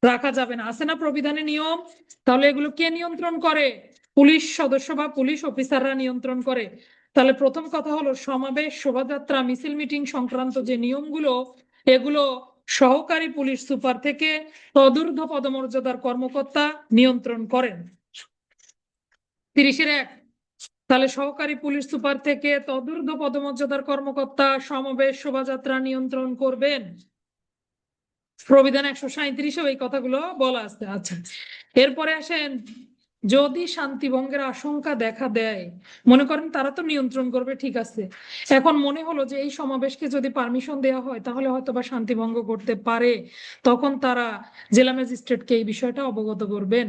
রাখা যাবে না, আছে না প্রবিধানে নিয়ম? তাহলে এগুলো কে নিয়ন্ত্রণ করে? পুলিশ সদস্য বা পুলিশ অফিসাররা নিয়ন্ত্রণ করে। তাহলে প্রথম কথা হলো সমাবেশ শোভাযাত্রা মিছিল মিটিং সংক্রান্ত যে নিয়মগুলো, এগুলো সহকারী পুলিশ সুপার থেকে তদূর্ধ্ব পদমর্যাদার কর্মকর্তা নিয়ন্ত্রণ করেন। 30-এর 1, তাহলে সহকারী পুলিশ সুপার থেকে তদূর্ধ্ব পদমর্যাদার কর্মকর্তা সমাবেশ শোভাযাত্রা নিয়ন্ত্রণ করবেন। প্রবিধান 137-এও এই কথাগুলো বলা আছে। আচ্ছা, এরপরে আসেন, যদি শান্তি ভঙ্গের আশঙ্কা দেখা দেয়, মনে করেন তারা তো নিয়ন্ত্রণ করবে, ঠিক আছে, এখন মনে হলো যে এই সমাবেশকে যদি পারমিশন দেওয়া হয় তাহলে হয়তো বা শান্তি ভঙ্গ করতে পারে, তখন তারা জেলা ম্যাজিস্ট্রেটকে এই বিষয়টা অবগত করবেন।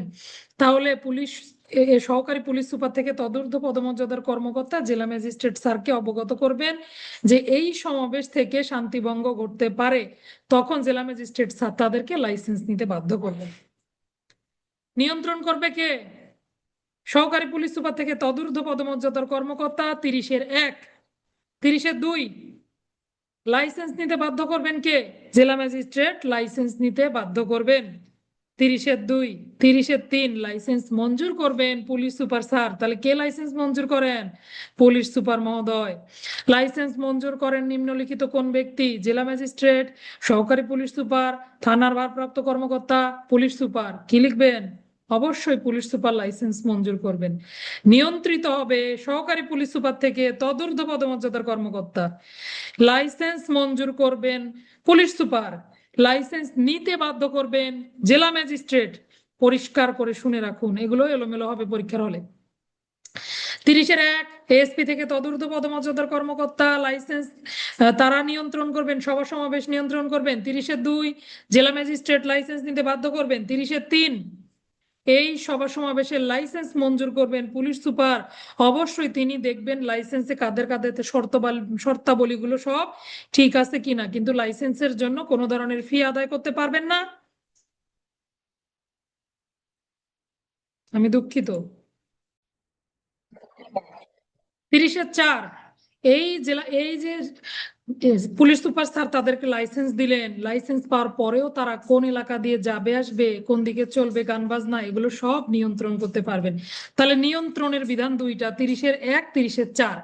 তাহলে পুলিশ সহকারী পুলিশ সুপার থেকে তদূর্ধ্ব পদমর্যাদার কর্মকর্তা জেলা ম্যাজিস্ট্রেট স্যারকে অবগত করবেন যে এই সমাবেশ থেকে শান্তি ভঙ্গ ঘটতে পারে, তখন জেলা ম্যাজিস্ট্রেট স্যার তাদেরকে লাইসেন্স নিতে বাধ্য করবেন। নিয়ন্ত্রণ করবে কে? সহকারী পুলিশ সুপার থেকে তদূর্ধ্ব পদমর্যাদার কর্মকর্তা। 30-এর 1, 30-এর 2, লাইসেন্স নিতে বাধ্য করবেন কে? জেলা ম্যাজিস্ট্রেট লাইসেন্স নিতে বাধ্য করবেন। 30-এর 2, 30-এর 3, লাইসেন্স মঞ্জুর করবেন পুলিশ সুপার স্যার। তাহলে কে লাইসেন্স মঞ্জুর করেন? পুলিশ সুপার মহোদয়। লাইসেন্স মঞ্জুর করেন নিম্নলিখিত কোন ব্যক্তি? জেলা ম্যাজিস্ট্রেট, সহকারী পুলিশ সুপার, থানার ভারপ্রাপ্ত কর্মকর্তা, পুলিশ সুপার। কি লিখবেন? অবশ্যই পুলিশ সুপার লাইসেন্স মঞ্জুর করবেন। নিয়ন্ত্রিত হবে সহকারী পুলিশ সুপার থেকে তদূর্ধ্ব পদমর্যাদার কর্মকর্তা। লাইসেন্স মঞ্জুর করবেন পুলিশ সুপার, লাইসেন্স নিতে বাধ্য করবেন জেলা ম্যাজিস্ট্রেট। পরিষ্কার করে শুনে রাখুন, এগুলো এলোমেলো হবে পরীক্ষার হলে। 30-এর 1, এএসপি থেকে তদূর্ধ্ব পদমর্যাদার কর্মকর্তা লাইসেন্স তারা নিয়ন্ত্রণ করবেন, সভা সমাবেশ নিয়ন্ত্রণ করবেন। 30-এর 2, জেলা ম্যাজিস্ট্রেট লাইসেন্স নিতে বাধ্য করবেন। 30-এর 3, এই সভা সমাবেশের লাইসেন্স মঞ্জুর করবেন পুলিশ সুপার। অবশ্যই তিনি দেখবেন লাইসেন্সে কাদের কাদের শর্তাবলীগুলো সব ঠিক আছে কিনা, কিন্তু লাইসেন্সের জন্য কোনো ধরনের ফি আদায় করতে পারবেন না। আমি দুঃখিত। 30-এর 4, এই যে পুলিশ সুপার স্যার তাদেরকে লাইসেন্স দিলেন, লাইসেন্স পাওয়ার পরেও তারা কোন এলাকা দিয়ে যাবে আসবে, কোন দিকে চলবে, গান বাজনা, এগুলো সব নিয়ন্ত্রণ করতে পারবেন। তাহলে নিয়ন্ত্রণের বিধান 2টা, 30-এর 1, 30-এর 4।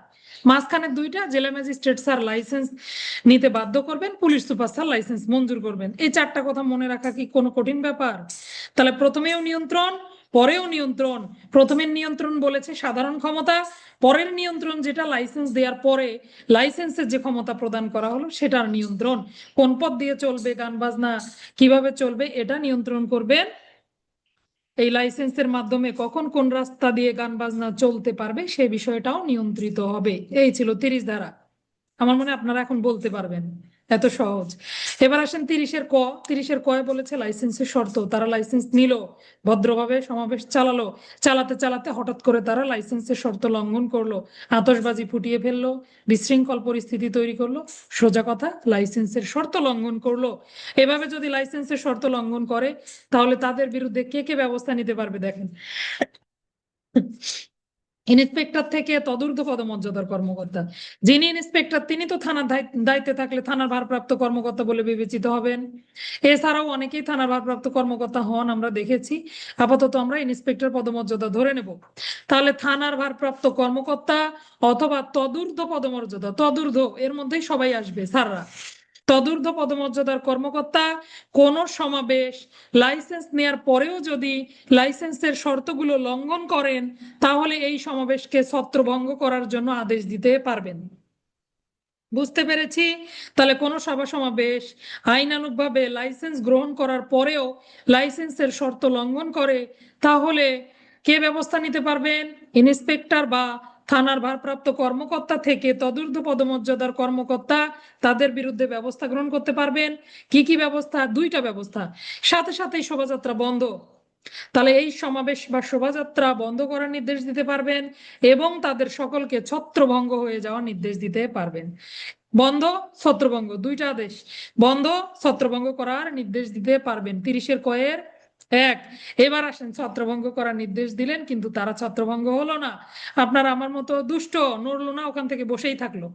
মাঝখানের 2টা জেলা ম্যাজিস্ট্রেট স্যার লাইসেন্স নিতে বাধ্য করবেন, পুলিশ সুপার স্যার লাইসেন্স মঞ্জুর করবেন। এই 4টা কথা মনে রাখা কি কোনো কঠিন ব্যাপার? তাহলে প্রথমেও নিয়ন্ত্রণ, পরেও নিয়ন্ত্রণ। প্রথমের নিয়ন্ত্রণ বলেছে সাধারণ ক্ষমতা, পরের নিয়ন্ত্রণ যেটা লাইসেন্স দেওয়ার পরে লাইসেন্সের যে ক্ষমতা প্রদান করা হলো সেটার নিয়ন্ত্রণ। কোন পথ দিয়ে চলবে, গান বাজনা কিভাবে চলবে, এটা নিয়ন্ত্রণ করবেন এই লাইসেন্সের মাধ্যমে। কখন কোন রাস্তা দিয়ে গান বাজনা চলতে পারবে সে বিষয়টাও নিয়ন্ত্রিত হবে। এই ছিল 30 ধারা। আমার মনে হয় আপনারা এখন বলতে পারবেন, এত সহজ। এবার আসেন 30-এর ক। 30-এর কয় বলেছে লাইসেন্সের শর্ত। তারা লাইসেন্স নিল, ভদ্রভাবে সমাবেশ চালালো, চালাতে চালাতে হঠাৎ করে তারা লাইসেন্সের শর্ত লঙ্ঘন করলো, আতশবাজি ফুটিয়ে ফেললো, বিশৃঙ্খল পরিস্থিতি তৈরি করলো। সোজা কথা, লাইসেন্সের শর্ত লঙ্ঘন করলো। এভাবে যদি লাইসেন্সের শর্ত লঙ্ঘন করে তাহলে তাদের বিরুদ্ধে কে কে ব্যবস্থা নিতে পারবে? দেখেন, ইন্সপেক্টর থেকে তদূর্ধ্ব পদমর্যাদার কর্মকর্তা। যিনি ইন্সপেক্টর তিনি তো থানার দায়িত্বে থাকলে থানার ভারপ্রাপ্ত কর্মকর্তা বলে বিবেচিত হবেন। এছাড়াও অনেকেই থানার ভারপ্রাপ্ত কর্মকর্তা হন, আমরা দেখেছি। আপাতত আমরা ইন্সপেক্টর পদমর্যাদা ধরে নেব। তাহলে থানার ভারপ্রাপ্ত কর্মকর্তা অথবা তদূর্ধ্ব পদমর্যাদা, তদূর্ধ্ব এর মধ্যেই সবাই আসবে স্যাররা। তদূর্ধ্ব পদমর্যাদার কর্মকর্তা কোন সমাবেশ লাইসেন্স নেয়ার পরেও যদি লাইসেন্সের শর্তগুলো লঙ্ঘন করেন তাহলে এই সমাবেশকে ছত্রভঙ্গ করার জন্য আদেশ দিতে পারবেন। বুঝতে পেরেছি? তাহলে কোনো সভা সমাবেশ আইনানুগভাবে লাইসেন্স গ্রহণ করার পরেও লাইসেন্সের শর্ত লঙ্ঘন করে তাহলে কে ব্যবস্থা নিতে পারবেন? ইন্সপেক্টর বা থানার ভারপ্রাপ্ত কর্মকর্তা থেকে তদূর্ধ্ব পদমর্যাদার কর্মকর্তা তাদের বিরুদ্ধে ব্যবস্থা গ্রহণ করতে পারবেন। কি কি ব্যবস্থা? দুইটা ব্যবস্থা। সাথে সাথেই শোভাযাত্রা বন্ধ। তাহলে এই সমাবেশ বা শোভাযাত্রা বন্ধ করার নির্দেশ দিতে পারবেন এবং তাদের সকলকে ছত্রভঙ্গ হয়ে যাওয়ার নির্দেশ দিতে পারবেন। বন্ধ, ছত্রভঙ্গ, দুইটা আদেশ। বন্ধ, ছত্রভঙ্গ করার নির্দেশ দিতে পারবেন। 30-এর কয়ের 1। এবার আসেন, ছত্রভঙ্গ করার নির্দেশ দিলেন কিন্তু তারা ছত্রভঙ্গ হলো না, আপনারা আমার মতো দুষ্ট নড়লো না, ওখান থেকে বসেই থাকলো।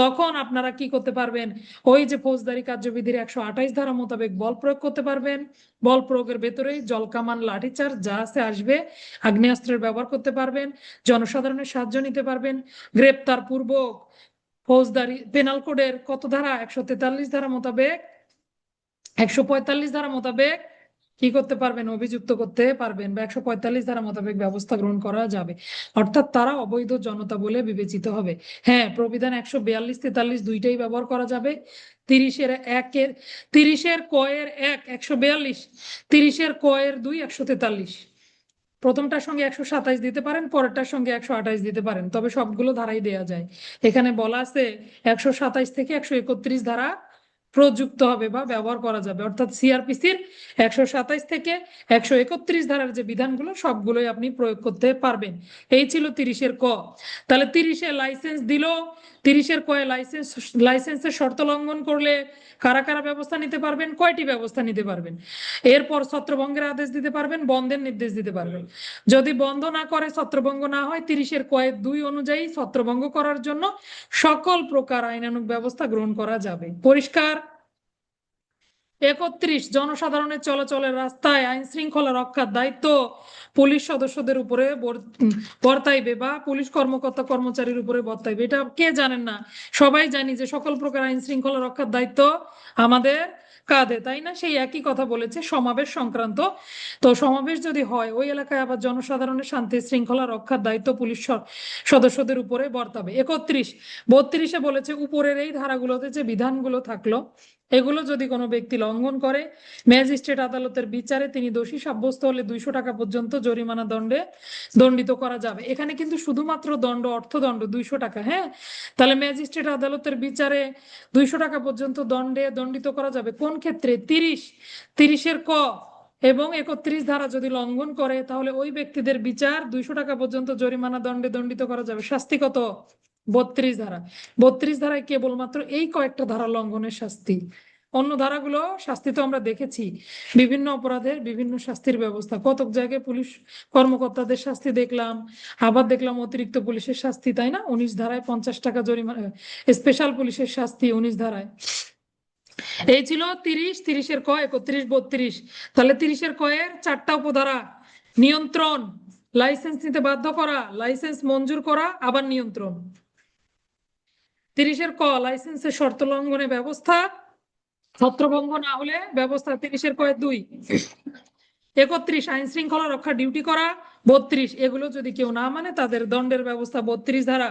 তখন আপনারা কি করতে পারবেন? ওই যে ফৌজদারি কার্যবিধির 128 ধারা মোতাবেক বল প্রয়োগ করতে পারবেন। বল প্রয়োগের ভেতরেই জলকামান, লাঠিচার্জ যা আছে আসবে। আগ্নেয়াস্ত্রের ব্যবহার করতে পারবেন, জনসাধারণের সাহায্য নিতে পারবেন। গ্রেপ্তার পূর্বক ফৌজদারি পেনাল কোডের কত ধারা? 143 ধারা মোতাবেক, 145 ধারা মোতাবেক কি করতে পারবেন? অভিযুক্ত করতে পারবেন, বা 145 ধারা মোতাবেক ব্যবস্থা গ্রহণ করা যাবে। অর্থাৎ তারা অবৈধ জনতা বলে বিবেচিত হবে। হ্যাঁ, প্রবিধান 142-43 দুইটাই ব্যবহার করা যাবে। 30-এর 1-এর 30-এর কয়ের 1 142, 30-এর কয়ের 2 143। প্রথমটার সঙ্গে 127 দিতে পারেন, পরেরটার সঙ্গে 128 দিতে পারেন, তবে সবগুলো ধারাই দেয়া যায়। এখানে বলা আছে 127 থেকে 131 ধারা প্রযুক্ত হবে বা ব্যবহার করা যাবে। অর্থাৎ সিআরপিসির 127 থেকে 131 ধারার যে বিধানগুলো সবগুলোই আপনি প্রয়োগ করতে পারবেন। এই ছিল 30-এর ক। তাহলে 30-এ লাইসেন্স দিল, 30-এর কয়ে লাইসেন্সের শর্ত লঙ্ঘন করলে কারা কারা ব্যবস্থা নিতে পারবেন? কয়টি ব্যবস্থা নিতে পারবেন? এরপর ছত্রভঙ্গের আদেশ দিতে পারবেন, বন্ধের নির্দেশ দিতে পারবেন। যদি বন্ধ না করে, ছত্রভঙ্গ না হয়, 30-এর কয়েদ 2 অনুযায়ী ছত্রভঙ্গ করার জন্য সকল প্রকার আইনানুগ ব্যবস্থা গ্রহণ করা যাবে। পরিষ্কার? 31, জনসাধারণের চলাচলের রাস্তায় আইন শৃঙ্খলা রক্ষার দায়িত্ব পুলিশ সদস্যদের উপরে বর্তাইবে বা পুলিশ কর্মকর্তা কর্মচারীর উপরে বর্তাইবে। এটা কে জানেন না? সবাই জানি যে সকল প্রকার আইন শৃঙ্খলা রক্ষার দায়িত্ব আমাদের কাঁধে, তাই না? সেই একই কথা বলেছে সমাবেশ সংক্রান্ত। তো সমাবেশ যদি হয় ওই এলাকায় আবার জনসাধারণের শান্তি শৃঙ্খলা রক্ষার দায়িত্ব পুলিশ সদস্যদের উপরে বর্তাবে। 31, 32-এ বলেছে উপরের এই ধারাগুলোতে যে বিধানগুলো থাকলো এগুলো যদি কোনো ব্যক্তি লঙ্ঘন করে ম্যাজিস্ট্রেট আদালতের বিচারে তিনি দোষী সাব্যস্ত হলে 200 টাকা পর্যন্ত জরিমানা দণ্ডে দণ্ডিত করা যাবে। এখানে কিন্তু শুধুমাত্র দণ্ড, অর্থদণ্ড 200 টাকা। হ্যাঁ, তাহলে ম্যাজিস্ট্রেট আদালতের বিচারে 200 টাকা পর্যন্ত দণ্ডে দণ্ডিত করা যাবে। কোন ক্ষেত্রে? 30-এর ক এবং 31 ধারা যদি লঙ্ঘন করে তাহলে ওই ব্যক্তিদের বিচার 200 টাকা পর্যন্ত জরিমানা দণ্ডে দণ্ডিত করা যাবে। শাস্তি কত? 32 ধারা। 32 ধারায় কেবলমাত্র এই কয়েকটা ধারা লঙ্ঘনের শাস্তি। অন্য ধারাগুলো শাস্তি তো আমরা দেখেছি, বিভিন্ন অপরাধের বিভিন্ন শাস্তির ব্যবস্থা। কতক জায়গায় পুলিশ কর্মকর্তাদের শাস্তি দেখলাম, আবার দেখলাম অতিরিক্ত পুলিশের শাস্তি, তাই না? 19 ধারায় 50 টাকা জরিমানা, স্পেশাল পুলিশের শাস্তি 19 ধারায়। এই ছিল 30, 30-এর ক, 31, 32। তাহলে 30-এর কয়ের 4টা উপধারা: নিয়ন্ত্রণ, লাইসেন্স নিতে বাধ্য করা, লাইসেন্স মঞ্জুর করা, আবার নিয়ন্ত্রণ। 30-এর ক লাইসেন্সের শর্ত লঙ্ঘনে ব্যবস্থা, ছত্রভঙ্গ না হলে ব্যবস্থা 30-এর কয়ের 2। 31 আইন শৃঙ্খলা রক্ষা ডিউটি করা। 32 এগুলো যদি কেউ না মানে তাদের দণ্ডের ব্যবস্থা 32 ধারা।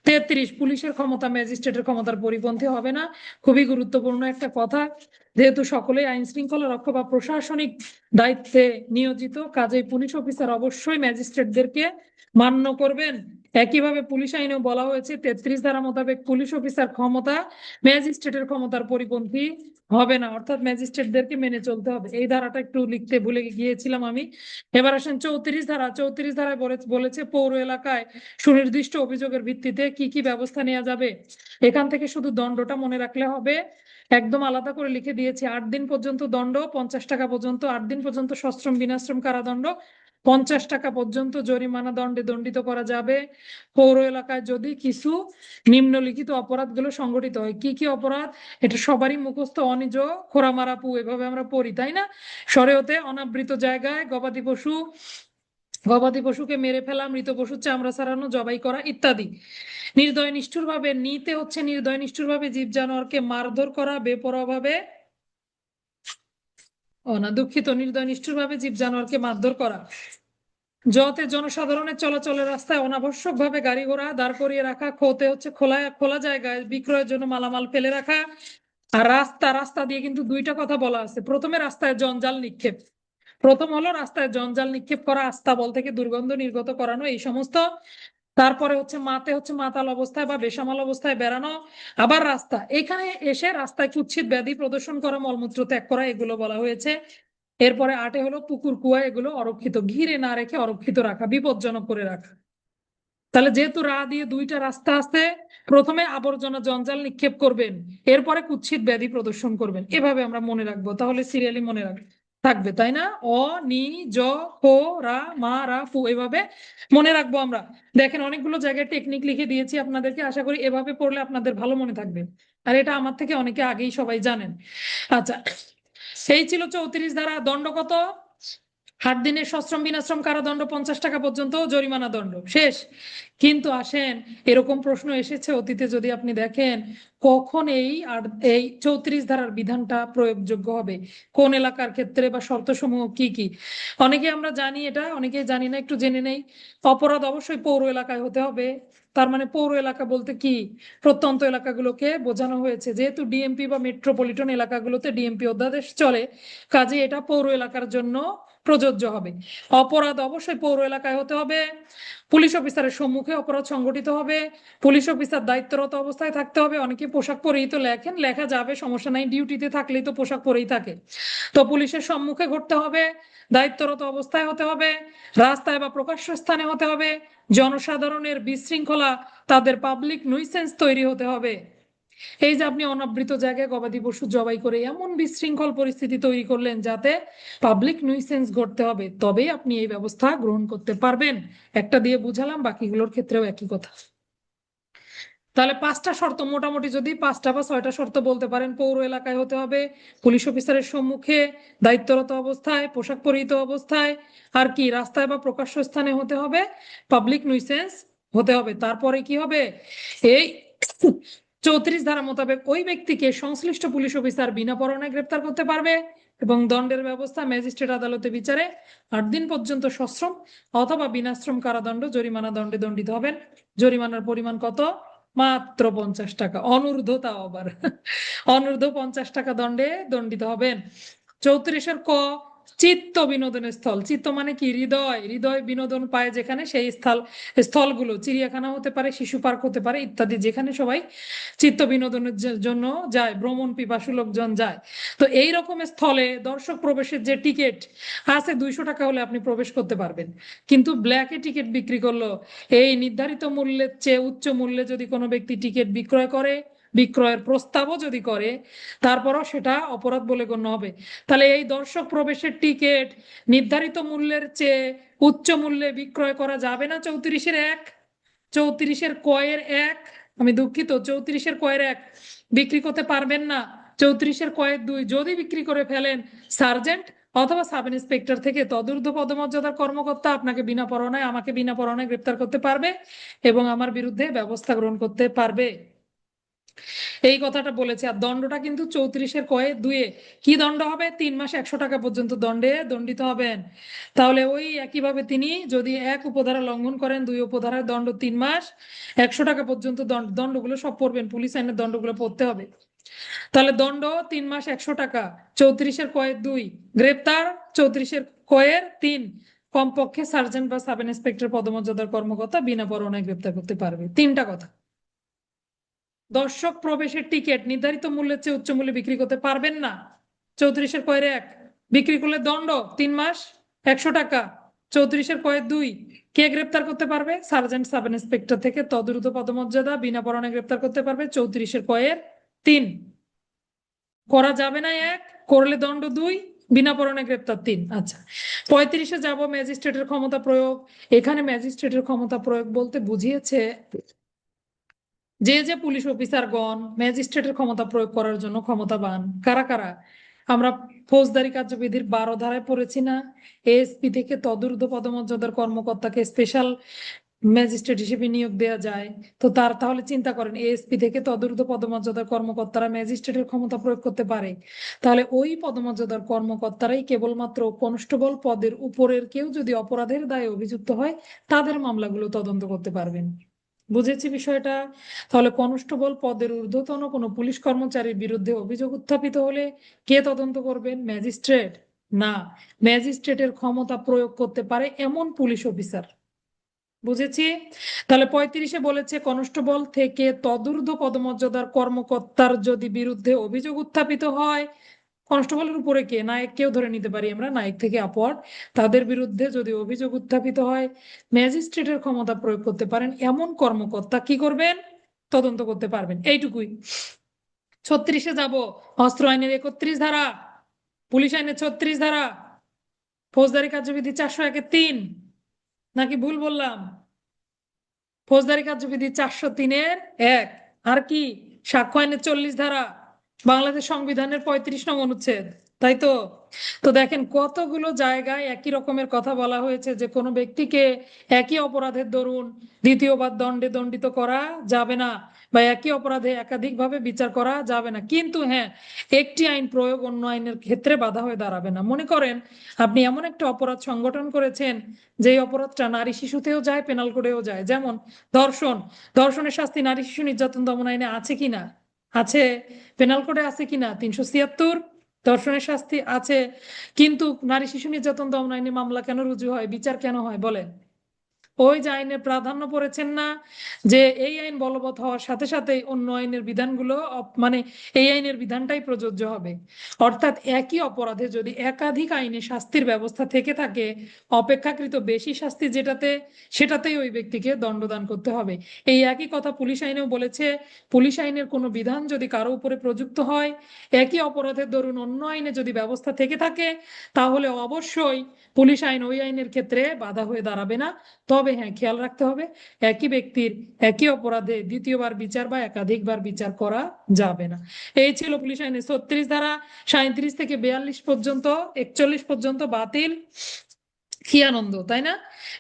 33 পুলিশের ক্ষমতা ম্যাজিস্ট্রেটের ক্ষমতার পরিপন্থী হবে না। খুবই গুরুত্বপূর্ণ একটা কথা, যেহেতু সকলেই আইন শৃঙ্খলা রক্ষা বা প্রশাসনিক দায়িত্বে নিয়োজিত, কাজেই পুলিশ অফিসার অবশ্যই ম্যাজিস্ট্রেটদেরকে মান্য করবেন। একইভাবে পুলিশ আইনেও বলা হয়েছে 33 ধারা মোতাবেক পুলিশ অফিসার ক্ষমতা ম্যাজিস্ট্রেটের ক্ষমতার পরিপন্থী হবে না, অর্থাৎ ম্যাজিস্ট্রেটদেরকে মেনে চলতে হবে। এই ধারাটা একটু লিখতে ভুলে গিয়েছিলাম আমি। এবার আসেন 34 ধারা। 34 ধারায় বলেছে পৌর এলাকায় সুনির্দিষ্ট অভিযোগের ভিত্তিতে কি কি ব্যবস্থা নেওয়া যাবে। এখান থেকে শুধু দণ্ডটা মনে রাখলে হবে, একদম আলাদা করে লিখে দিয়েছি। 8 দিন পর্যন্ত দণ্ড, 50 টাকা পর্যন্ত, 8 দিন পর্যন্ত সশ্রম বিনাশ্রম কারাদণ্ড, 50 টাকা পর্যন্ত জরিমানা দণ্ডে দণ্ডিত করা যাবে পৌর এলাকায় যদি কিছু নিম্নলিখিত অপরাধগুলো সংঘটিত হয়। কি কি অপরাধ? এটা সবারই মুখস্থ। অনিজ, খোরামারা পু, এভাবে আমরা পড়ি, তাই না? সরেওতে অনাবৃত জায়গায় গবাদি পশুকে মেরে ফেলা, মৃত পশুর চামড়া ছাড়ানো, জবাই করা ইত্যাদি। নির্দয় নিষ্ঠুর ভাবে, নিতে হচ্ছে নির্দয় নিষ্ঠুর ভাবে জীব জানোয়ারকে মারধর করা, বেপরোয়া ভাবে, দুঃখিত, নির্দয় নিষ্ঠুর ভাবে জীব জানোয়ারকে মারধর করা। যতে জনসাধারণের চলাচলের রাস্তায় অনাবশ্যক ভাবে গাড়ি ঘোড়া দাঁড় করিয়ে রাখা, খোতে হচ্ছে খোলা জায়গায় বিক্রয়ের জন্য মালামাল ফেলে রাখা। আর রাস্তা দিয়ে কিন্তু দুইটা কথা বলা আছে। প্রথমে রাস্তায় জঞ্জাল নিক্ষেপ, প্রথম হলো রাস্তায় জঞ্জাল নিক্ষেপ করা, আস্তাবল থেকে দুর্গন্ধ নির্গত করানো, এই সমস্ত। তারপরে হচ্ছে মাতাল অবস্থায় বা বেসামাল অবস্থায় বেড়ানো। আবার রাস্তা, এখানে এসে রাস্তায় কুৎসিত ব্যাধি প্রদর্শন করা, মলমূত্র ত্যাগ করা, এগুলো বলা হয়েছে। এরপরে 8 হলো পুকুর কুয়া, এগুলো অরক্ষিত, ঘিরে না রেখে অরক্ষিত রাখা, বিপজ্জনক করে রাখা। তাহলে যেহেতু দিয়ে দুইটা রাস্তা আছে, প্রথমে আবর্জনা জঞ্জাল নিক্ষেপ করবেন, এরপরে কুৎসিত ব্যাধি প্রদর্শন করবেন, এভাবে আমরা মনে রাখবো, তাহলে সিরিয়ালি মনে থাকবে, তাই না? অ, নি, জ, কো, রা, মা, রা, পু, এভাবে মনে রাখবো আমরা। দেখেন অনেকগুলো জায়গায় টেকনিক লিখে দিয়েছি আপনাদেরকে, আশা করি এভাবে পড়লে আপনাদের ভালো মনে থাকবে। আর এটা আমার থেকে অনেকে আগেই সবাই জানেন। আচ্ছা, সেই ছিল 34 ধারা। দণ্ড কত? 8 দিনের সশ্রম বিনাশ্রম কারাদণ্ড, 50 টাকা পর্যন্ত জরিমানা দণ্ড, শেষ। কিন্তু আসেন, এরকম প্রশ্ন এসেছে অতীতে, যদি আপনি দেখেন কখন এই 34 ধারার বিধানটা প্রয়োগযোগ্য হবে, কোন এলাকার ক্ষেত্রে বা শর্তসমূহ কি কি। অনেকে আমরা জানি এটা, অনেকে জানি না, একটু জেনে নেই। অপরাধ অবশ্যই পৌর এলাকায় হতে হবে। তার মানে পৌর এলাকা বলতে কি? প্রত্যন্ত এলাকাগুলোকে বোঝানো হয়েছে। যেহেতু ডিএমপি বা মেট্রোপলিটন এলাকাগুলোতে ডিএমপি অধ্যাদেশ চলে, কাজে এটা পৌর এলাকার জন্য প্রযোজ্য হবে। অপরাধ অবশ্যই পৌর এলাকায় হতে হবে। পুলিশ অফিসারের সম্মুখে অপরাধ সংগঠিত হবে। পুলিশ অফিসার দায়িত্বরত অবস্থায় থাকতে হবে। অনেকে পোশাক পরেই তো লেখেন, লেখা যাবে, সমস্যা নাই, ডিউটিতে থাকলেই তো পোশাক পরেই থাকে। তো পুলিশের সম্মুখে ঘটতে হবে, দায়িত্বরত অবস্থায় হতে হবে, রাস্তায় বা প্রকাশ্য স্থানে হতে হবে, জনসাধারণের বিশৃঙ্খলা, তাদের পাবলিক নুইসেন্স তৈরি হতে হবে। এই যে আপনি অনাবৃত জায়গায় গবাদি পশু জবাই করে এমন বিশৃঙ্খল পরিস্থিতি তৈরি করলেন যাতে পাবলিক নুইসেন্স ঘটতে হবে, তবেই আপনি এই ব্যবস্থা গ্রহণ করতে পারবেন। একটা দিয়ে বুঝালাম, বাকিগুলোর ক্ষেত্রেও একই কথা। তাহলে 5টা শর্ত, মোটামুটি যদি 5টা বা 6টা শর্ত বলতে পারেন। পৌর এলাকায় হতে হবে, পুলিশ অফিসারের সম্মুখে, দায়িত্বরত অবস্থায়, পোশাক পরিহিত অবস্থায়, আর কি রাস্তায় বা প্রকাশ্য স্থানে হতে হবে, পাবলিক নুইসেন্স হতে হবে। তারপরে কি হবে? এই 34 ধারা মোতাবেক ওই ব্যক্তিকে সংশ্লিষ্ট পুলিশ অফিসার বিনা পরোয়ানায় গ্রেপ্তার করতে পারবে এবং দণ্ডের ব্যবস্থা ম্যাজিস্ট্রেট আদালতে বিচারে 8 দিন পর্যন্ত সশ্রম অথবা বিনাশ্রম কারাদণ্ড জরিমানা দণ্ডে দণ্ডিত হবেন। জরিমানার পরিমাণ কত? মাত্র 50 টাকা, অনূর্ধ্ব, তাও আবার অনূর্ধ্ব 50 টাকা দণ্ডে দণ্ডিত হবেন। 34-এর ক, চিত্ত বিনোদনের স্থল। চিত্ত মানে কি? হৃদয় বিনোদন পায় যেখানে, সেই স্থলগুলো চিড়িয়াখানা হতে পারে, শিশু পার্ক হতে পারে ইত্যাদি, যেখানে সবাই চিত্ত বিনোদনের জন্য যায়, ভ্রমণ পিপাসু লোকজন যায়। তো এই রকম স্থলে দর্শক প্রবেশের যে টিকিট আছে, 200 টাকা হলে আপনি প্রবেশ করতে পারবেন। কিন্তু ব্ল্যাকে টিকিট বিক্রি করলো, এই নির্ধারিত মূল্যের চেয়ে উচ্চ মূল্যে যদি কোনো ব্যক্তি টিকিট বিক্রয় করে, বিক্রয়ের প্রস্তাবও যদি করে, তারপরও সেটা অপরাধ বলে গণ্য হবে। তাহলে এই দর্শক প্রবেশের টিকিট নির্ধারিত মূল্যের চেয়ে উচ্চ মূল্যে বিক্রয় করা যাবে না। 34-এর 1, 34-এর কয়ের 1, আমি দুঃখিত, 34-এর কয়ের 1 বিক্রি করতে পারবেন না। 34-এর কয়ের 2 যদি বিক্রি করে ফেলেন, সার্জেন্ট অথবা সাব ইন্সপেক্টর থেকে তদূর্ধ্ব পদমর্যাদার কর্মকর্তা আপনাকে বিনা পরোয়ানায়, আমাকে বিনা পরোয়ানায় গ্রেপ্তার করতে পারবে এবং আমার বিরুদ্ধে ব্যবস্থা গ্রহণ করতে পারবে। এই কথাটা বলেছে। আর দণ্ডটা কিন্তু 34-এর কয়ে 2-এ কি দণ্ড হবে? 3 মাস 100 টাকা পর্যন্ত দণ্ডে দণ্ডিত হবেন। তাহলে ওই একইভাবে তিনি যদি 1 উপধারা লঙ্ঘন করেন, 2 উপধারার দণ্ড 3 মাস 100 টাকা পর্যন্ত দণ্ডগুলো সব পড়বেন, পুলিশ আইনের দণ্ডগুলো পড়তে হবে। তাহলে দণ্ড 3 মাস 100 টাকা, 34-এর কয়ের 2, গ্রেপ্তার 34-এর কয়ের 3, কমপক্ষে সার্জেন্ট বা সাব ইন্সপেক্টর পদমর্যাদার কর্মকর্তা বিনা পরোয়ানায় গ্রেপ্তার করতে পারবে। 3টা কথা। দর্শক প্রবেশের টিকিট নির্ধারিত মূল্যের চেয়ে উচ্চ মূল্যে বিক্রি করতে পারবেন না। 34-এর কয়ের 1, বিক্রি করলে দণ্ড 3 মাস 100 টাকা। 34-এর কয়ের 2, কে গ্রেপ্তার করতে পারবে? সার্জেন্ট সাব ইন্সপেক্টর থেকে তদূর্ধ্ব পদমর্যাদা বিনা পরোয়ানায় গ্রেপ্তার করতে পারবে। 34-এর কয়ের 3 করা যাবে না 1, করলে দণ্ড 2, বিনা পরোয়ানায় গ্রেপ্তার 3। আচ্ছা, 35-এ যাব ম্যাজিস্ট্রেটের ক্ষমতা প্রয়োগ। এখানে ম্যাজিস্ট্রেটের ক্ষমতা প্রয়োগ বলতে বুঝিয়েছে যে যে পুলিশ অফিসারগণ ম্যাজিস্ট্রেটের ক্ষমতা প্রয়োগ করার জন্য ক্ষমতাবান। কারা কারা? আমরা ফৌজদারি কার্যবিধির 12 ধারায় পড়েছি না, এএসপি থেকে তদূর্ধ্ব পদমর্যাদার কর্মকর্তাকে স্পেশাল ম্যাজিস্ট্রেট হিসেবে নিয়োগ দেওয়া যায়। তো তাহলে চিন্তা করেন, এএসপি থেকে তদূর্ধ্ব পদমর্যাদার কর্মকর্তারা ম্যাজিস্ট্রেটের ক্ষমতা প্রয়োগ করতে পারে। তাহলে ওই পদমর্যাদার কর্মকর্তারাই কেবলমাত্র কনস্টেবল পদের উপরের কেউ যদি অপরাধের দায়ে অভিযুক্ত হয় তাদের মামলাগুলো তদন্ত করতে পারবেন। বুঝেছি বিষয়টা? তাহলে কনস্টেবল পদের ঊর্ধ্বতন কোনো পুলিশ কর্মচারীর বিরুদ্ধে অভিযোগ উত্থাপিত হলে কে তদন্ত করবেন? ম্যাজিস্ট্রেট না, ম্যাজিস্ট্রেটের ক্ষমতা প্রয়োগ করতে পারে এমন পুলিশ অফিসার। বুঝেছি? তাহলে 35-এ বলেছে কনস্টেবল থেকে তদূর্ধ্ব পদমর্যাদার কর্মকর্তার যদি বিরুদ্ধে অভিযোগ উত্থাপিত হয়, কনস্টেবলের উপরে কে, নায়ককেও ধরে নিতে পারি আমরা, নায়ক থেকে আপওয়ার্ড, তাদের বিরুদ্ধে যদি অভিযোগ উত্থাপিত হয় ম্যাজিস্ট্রেটের ক্ষমতা প্রয়োগ করতে পারেন এমন কর্মকর্তা কি করবেন? তদন্ত করতে পারবেন। এইটুকুই। 36-এ যাব, অস্ত্র আইনের 31 ধারা, পুলিশ আইনের 36 ধারা, ফৌজদারি কার্যবিধি 401-এর 3, নাকি ভুল বললাম? ফৌজদারি কার্যবিধি 403-এর 1, আর কি সাক্ষ্য আইনের 40 ধারা, বাংলাদেশ সংবিধানের 35 নং অনুচ্ছেদ, তাই তো? তো দেখেন কতগুলো জায়গায় একই রকমের কথা বলা হয়েছে যে কোনো ব্যক্তিকে একই অপরাধের দরুন দ্বিতীয়বার দণ্ডে দণ্ডিত করা যাবে না, বা একই অপরাধে একাধিকভাবে বিচার করা যাবে না। কিন্তু হ্যাঁ, একটি আইন প্রয়োগ অন্য আইনের ক্ষেত্রে বাধা হয়ে দাঁড়াবে না। মনে করেন আপনি এমন একটা অপরাধ সংগঠন করেছেন যে অপরাধটা নারী শিশুতেও যায়, পেনাল কোডেও যায়, যেমন ধর্ষণ। ধর্ষণের শাস্তি নারী শিশু নির্যাতন দমন আইনে আছে কিনা? আছে। পেনাল কোডে আছে কিনা? 376 ধর্ষণের শাস্তি আছে। কিন্তু নারী শিশু নির্যাতন দমন আইনে মামলা কেন রুজু হয়, বিচার কেন হয় বলেন? ওই যে আইনের প্রাধান্য পড়েছেন না, যে এই আইন বলবৎ হওয়ার সাথে সাথে অন্য আইনের বিধানগুলো মানে এই আইনের বিধানটাই প্রযোজ্য হবে। অর্থাৎ একই অপরাধে যদি একাধিক আইনে শাস্তির ব্যবস্থা থেকে থাকে, অপেক্ষাকৃত বেশি শাস্তি যেটাতে, সেটাতেই ওই ব্যক্তিকে দণ্ডদান করতে হবে। এই একই কথা পুলিশ আইনেও বলেছে। পুলিশ আইনের কোনো বিধান যদি কারো উপরে প্রযুক্ত হয়, একই অপরাধের দরুন অন্য আইনে যদি ব্যবস্থা থেকে থাকে, তাহলে অবশ্যই পুলিশ আইন ওই আইনের ক্ষেত্রে বাধা হয়ে দাঁড়াবে না। তবে হ্যাঁ, খেয়াল রাখতে হবে একই ব্যক্তির একই অপরাধে দ্বিতীয়বার বিচার বা একাধিকবার বিচার করা যাবে না। এই ছিল পুলিশ আইনের 36 ধারা। 37 থেকে 42 পর্যন্ত, 41 পর্যন্ত বাতিল। কি আনন্দ, তাই না?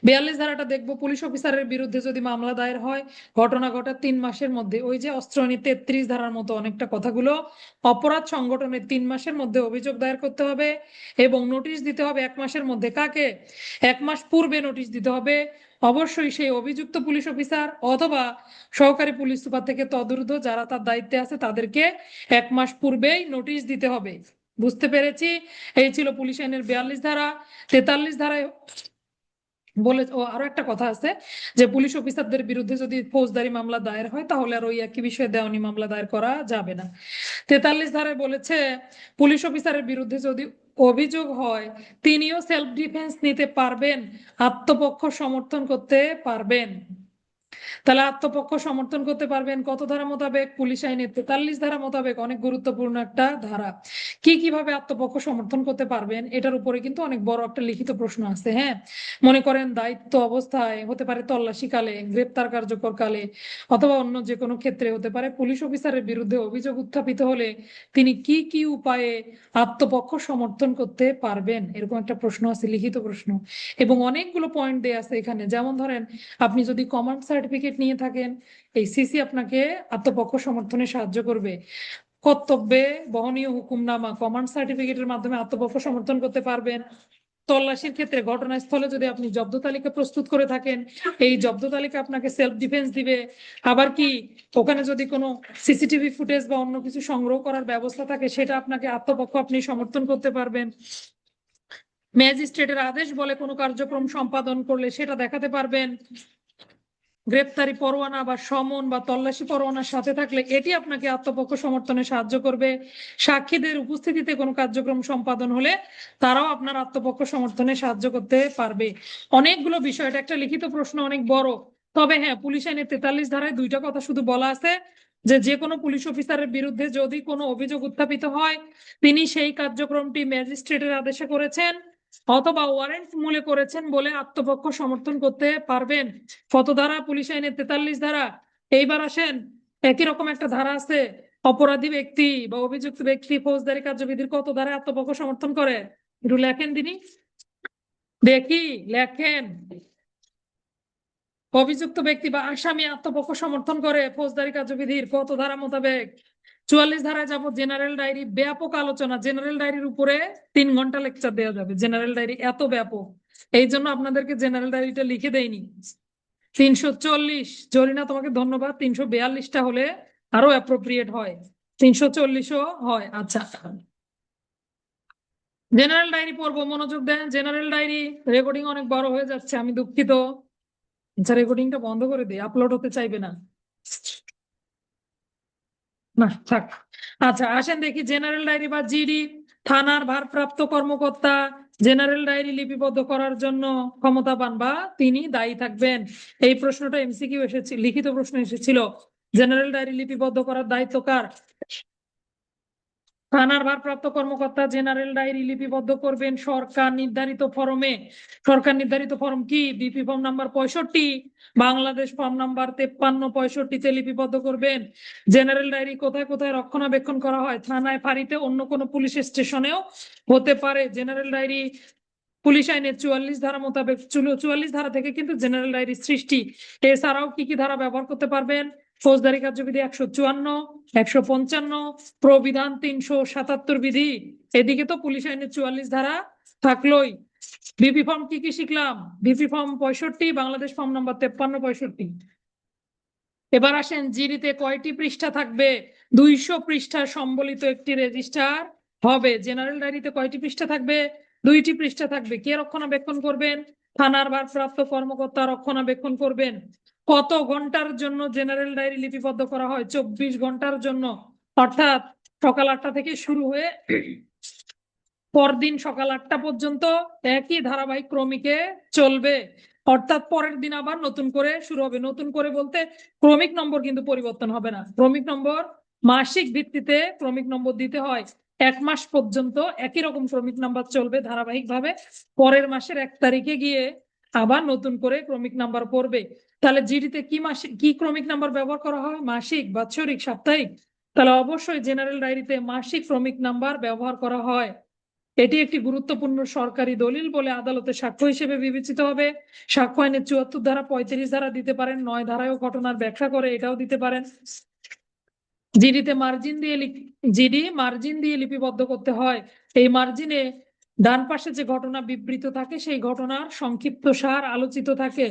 42 ধারাটা দেখবো, পুলিশ অফিসারের বিরুদ্ধে যদি মামলা দায়ের হয় ঘটনা ঘটার 3 মাসের মধ্যে, ওই যে অস্ত্র আইন 33 ধারার মতো অনেকটা কথাগুলো, অপরাধ সংগঠনের 3 মাসের মধ্যে অভিযোগ দায়ের করতে হবে এবং নোটিশ দিতে হবে 1 মাসের মধ্যে। কাকে? 1 মাস পূর্বে নোটিশ দিতে হবে অবশ্যই সেই অভিযুক্ত পুলিশ অফিসার অথবা সহকারী পুলিশ সুপার থেকে তদূর্ধ্ব যারা তার দায়িত্বে আছে তাদেরকে 1 মাস পূর্বেই নোটিশ দিতে হবে। বুঝতে পেরেছি? এই ছিল পুলিশ আইনের 42 ধারা। 43 ধারায় বলে, ও আরো একটা কথা আছে যে পুলিশ অফিসারদের বিরুদ্ধে যদি ফৌজদারি মামলা দায়ের হয় তাহলে আর ওই একই বিষয়ে দেওয়ানি মামলা দায়ের করা যাবে না। 43 ধারায় বলেছে পুলিশ অফিসারের বিরুদ্ধে যদি অভিযোগ হয় তিনিও সেলফ ডিফেন্স নিতে পারবেন, আত্মপক্ষ সমর্থন করতে পারবেন। তাহলে আত্মপক্ষ সমর্থন করতে পারবেন কত ধারা মোতাবেক? পুলিশ আইনের 43 ধারা মোতাবেক। অনেক গুরুত্বপূর্ণ একটা ধারা। কিভাবে আত্মপক্ষ সমর্থন করতে পারবেন এটার উপরে কিন্তু অনেক বড় একটা লিখিত প্রশ্ন আছে। হ্যাঁ, মনে করেন দায়িত্ব অবস্থায়, হতে পারে তল্লাশি কালে, গ্রেপ্তার কার্যকর কালে, অথবা অন্য যে কোনো ক্ষেত্রে হতে পারে, পুলিশ অফিসারের বিরুদ্ধে অভিযোগ উত্থাপিত হলে তিনি কি উপায়ে আত্মপক্ষ সমর্থন করতে পারবেন, এরকম একটা প্রশ্ন আছে, লিখিত প্রশ্ন। এবং অনেকগুলো পয়েন্ট দেয়া আছে এখানে। যেমন ধরেন আপনি যদি কমান্ড সার্টিফিকেট নিয়ে থাকেন, এই সিসি আপনাকে আত্মপক্ষ সমর্থনে সাহায্য করবে। কর্তব্যে বহনীয় হুকুমনামা, কমান্ড সার্টিফিকেটের মাধ্যমে আত্মপক্ষ সমর্থন করতে পারবেন। তল্লাশির ক্ষেত্রে ঘটনাস্থলে যদি আপনি জব্দ তালিকা প্রস্তুত করে থাকেন, এই জব্দ তালিকা আপনাকে সেলফ ডিফেন্স দিবে। আবার কি, ওখানে যদি কোনো সিসিটিভি ফুটেজ বা অন্য কিছু সংগ্রহ করার ব্যবস্থা থাকে সেটা আপনাকে আত্মপক্ষ আপনি সমর্থন করতে পারবেন। ম্যাজিস্ট্রেটের আদেশ বলে কোনো কার্যক্রম সম্পাদন করলে সেটা দেখাতে পারবেন। গ্রেপ্তারি পরোয়ানা বা সমন বা তল্লাশি পরোয়ানার সাথে থাকলে এটি আপনাকে আত্মপক্ষ সমর্থনে সাহায্য করবে। সাক্ষীদের উপস্থিতিতে কোনো কার্যক্রম সম্পাদন হলে তারাও আপনার আত্মপক্ষ সমর্থনে সাহায্য করতে পারবে। অনেকগুলো বিষয়, এটা একটা লিখিত প্রশ্ন, অনেক বড়। তবে হ্যাঁ, পুলিশ আইনের 43 ধারায় দুইটা কথা শুধু বলা আছে, যে কোনো পুলিশ অফিসারের বিরুদ্ধে যদি কোনো অভিযোগ উত্থাপিত হয় তিনি সেই কার্যক্রমটি ম্যাজিস্ট্রেটের আদেশে করেছেন অথবা ওয়ারেন্ট মূলে করেছেন বলে আত্মপক্ষ সমর্থন করতে পারবেন। কত ধারা? পুলিশ আইনের 43 ধারা। এইবার আসেন, একই রকম একটা ধারা আছে, অপরাধী ব্যক্তি বা অভিযুক্ত ব্যক্তি ফৌজদারি কার্যবিধির কত ধারায় আত্মপক্ষ সমর্থন করে? একটু লেখেন দিনি, দেখি লেখেন। অভিযুক্ত ব্যক্তি বা আসামি আত্মপক্ষ সমর্থন করে ফৌজদারি কার্যবিধির কত ধারা মোতাবেক? 44 ধারায় যাব। জেনারেল ডায়েরি, ব্যাপক আলোচনা। জেনারেল ডায়েরির উপরে 3 ঘন্টা লেকচার দেওয়া যাবে। জেনারেল ডায়েরি এত ব্যাপক, এই জন্য আপনাদেরকে জেনারেল ডায়েরিটা লিখে দেয়নি। 340, জরিনা তোমাকে ধন্যবাদ। 342টা হলে আরো অ্যাপ্রোপ্রিয়েট হয়, 340ও হয়। আচ্ছা, জেনারেল ডায়েরি পড়বো, মনোযোগ দেন। জেনারেল ডায়েরি রেকর্ডিং অনেক বড় হয়ে যাচ্ছে, আমি দুঃখিত। আচ্ছা, রেকর্ডিংটা বন্ধ করে দিই, আপলোড হতে চাইবে না। না থাক। আচ্ছা আসেন দেখি, জেনারেল ডায়েরি বা জিডি। থানার ভারপ্রাপ্ত কর্মকর্তা জেনারেল ডায়েরি লিপিবদ্ধ করার জন্য ক্ষমতাবান বা তিনি দায়ী থাকবেন। এই প্রশ্নটা এমসিকিউ এসেছিল, লিখিত প্রশ্ন এসেছিল। জেনারেল ডায়েরি লিপিবদ্ধ করার দায়িত্ব কার? থানার ভারপ্রাপ্ত কর্মকর্তা জেনারেল ডায়েরি লিপিবদ্ধ করবেন সরকার নির্ধারিত ফরমে। সরকার নির্ধারিত ফরম কি? BP form number 65, Bangladesh form number 53-65-তে লিপিবদ্ধ করবেন। জেনারেল ডায়েরি কোথায় কোথায় রক্ষণাবেক্ষণ করা হয়? থানায়, ফাঁড়িতে, অন্য কোনো পুলিশ স্টেশনেও হতে পারে। জেনারেল ডায়েরি পুলিশ আইনের 44 ধারা মোতাবেক, 44 ধারা থেকে কিন্তু জেনারেল ডায়েরি সৃষ্টি। এছাড়াও কি কি ধারা ব্যবহার করতে পারবেন? ফৌজদারি কার্যবিধি 154, 155, প্রবিধান 377 বিধি। এদিকে তো পুলিশ আইনের 44 ধারা থাকলোই। বিপি ফর্ম কি কি শিখলাম? BP form 65, Bangladesh form number 53-65। এবার আসেন, জিডিতে কয়টি পৃষ্ঠা থাকবে? 200 পৃষ্ঠা সম্বলিত একটি রেজিস্টার হবে। জেনারেল ডায়েরিতে কয়টি পৃষ্ঠা থাকবে? 2টি পৃষ্ঠা থাকবে। কে রক্ষণাবেক্ষণ করবেন? থানার ভারপ্রাপ্ত কর্মকর্তা রক্ষণাবেক্ষণ করবেন। কত ঘন্টার জন্য জেনারেল ডায়েরি লিপিবদ্ধ করা হয়? 24 ঘন্টার জন্য। অর্থাৎ সকাল 8টা থেকে শুরু হয়ে পরদিন সকাল 8টা পর্যন্ত একই ধারাবাহিক ক্রমিকে চলবে। অর্থাৎ পরের দিন আবার নতুন করে শুরু হবে। নতুন করে বলতে ক্রমিক নম্বর কিন্তু পরিবর্তন হবে না। ক্রমিক নম্বর মাসিক ভিত্তিতে ক্রমিক নম্বর দিতে হয়। 1 মাস পর্যন্ত একই রকম ক্রমিক নাম্বার চলবে ধারাবাহিক ভাবে। পরের মাসের 1 তারিখে গিয়ে আবার নতুন করে ক্রমিক নাম্বার পড়বে। তাহলে জিডিতে কি মাসিক, কি ক্রমিক নাম্বার ব্যবহার করা হয়? মাসিক, বাৎসরিক, সাপ্তাহিক? তাহলে অবশ্যই জেনারেল ডায়েরিতে মাসিক ক্রমিক নাম্বার ব্যবহার করা হয়। এটি একটি গুরুত্বপূর্ণ সরকারি দলিল বলে আদালতে সাক্ষ্য হিসেবে বিবেচিত হবে। সাক্ষ্য আইনের 74 ধারা, 35 ধারা দিতে পারেন। 9 ধারায়ও ঘটনার ব্যাখ্যা করে, এটাও দিতে পারেন। জিডিতে মার্জিন দিয়ে জিডি মার্জিন দিয়ে লিপিবদ্ধ করতে হয়। এই মার্জিনে ডান পাশে যে ঘটনা বিবৃত থাকে সেই ঘটনার সংক্ষিপ্ত সার আলোচিত থাকে।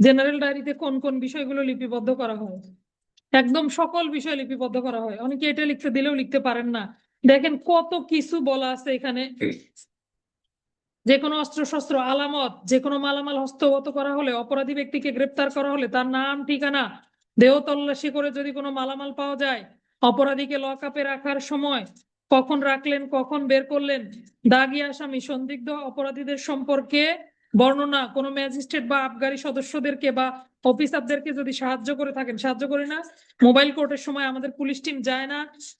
জেনারেল ডায়েরিতে কোন কোন বিষয়গুলো লিপিবদ্ধ করা হয়? একদম সকল বিষয় লিপিবদ্ধ করা হয়। অনেকে এটা লিখতে দিলেও লিখতে পারেন না। দেখেন কত কিছু বলা আছে এখানে। যে কোনো অস্ত্র শস্ত্র, আলামত, যে কোনো মালামাল হস্তগত করা হলে, অপরাধী ব্যক্তিকে গ্রেপ্তার করা হলে তার নাম, ঠিকানা, দেহ তল্লাশি করে যদি কোনো মালামাল পাওয়া যায়, অপরাধীকে লক আপে রাখার সময় কখন রাখলেন, কখন বের করলেন, দাগী আসামি, সন্দিগ্ধ অপরাধীদের সম্পর্কে বর্ণনা, কোনো ম্যাজিস্ট্রেট বা আবগারি সদস্যদেরকে বা অফিসারদেরকে যদি সাহায্য করে থাকেন, সাহায্য করি না, মোবাইল কোর্টের সময় আমাদের পুলিশ টিম যায় না,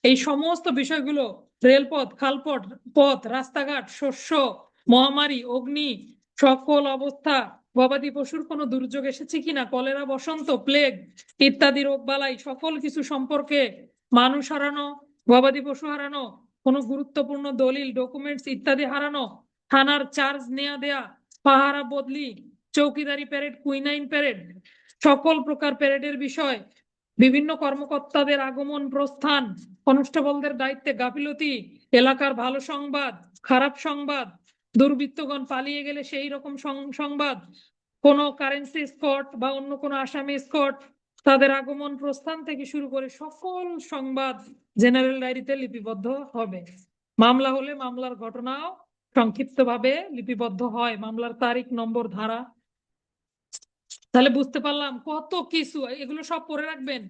এই সমস্ত বিষয়গুলো, রেলপথ, খালপথ, পথ, রাস্তাঘাট, শস্য, মহামারী, অগ্নি, সকল অবস্থা, গবাদি পশুর কোনো দুর্যোগ এসেছে কিনা, কলেরা, বসন্ত, প্লেগ ইত্যাদি রোগ বালাই, সকল কিছু সম্পর্কে, মানুষ হারানো, গবাদি পশু হারানো, কোনো গুরুত্বপূর্ণ দলিল, ডকুমেন্টস ইত্যাদি হারানো, থানার চার্জ নেওয়া দেয়া, পাহারা বদলি, চৌকিদারি প্যারেড, কুইনাইন প্যারেড, সকল প্রকার প্যারেডের বিষয়, বিভিন্ন কর্মকর্তাদের আগমন প্রস্থান, কনস্টেবলদের দায়িত্বে গাফিলতি, এলাকার ভালো সংবাদ, খারাপ সংবাদ, দুর্বৃত্তগণ পালিয়ে গেলে সেই রকম সংবাদ, কোন কারেন্সি স্কট বা অন্য কোনো আসামি স্কট, তাদের আগমন প্রস্থান থেকে শুরু করে সকল সংবাদ জেনারেল ডায়েরিতে লিপিবদ্ধ হবে। মামলা হলে মামলার ঘটনাও সংক্ষিপ্তভাবে লিপিবদ্ধ হয়, মামলার তারিখ, নম্বর, ধারা। তাহলে বুঝতে পারলাম কত কিছু। এগুলো সব পড়ে রাখবেন।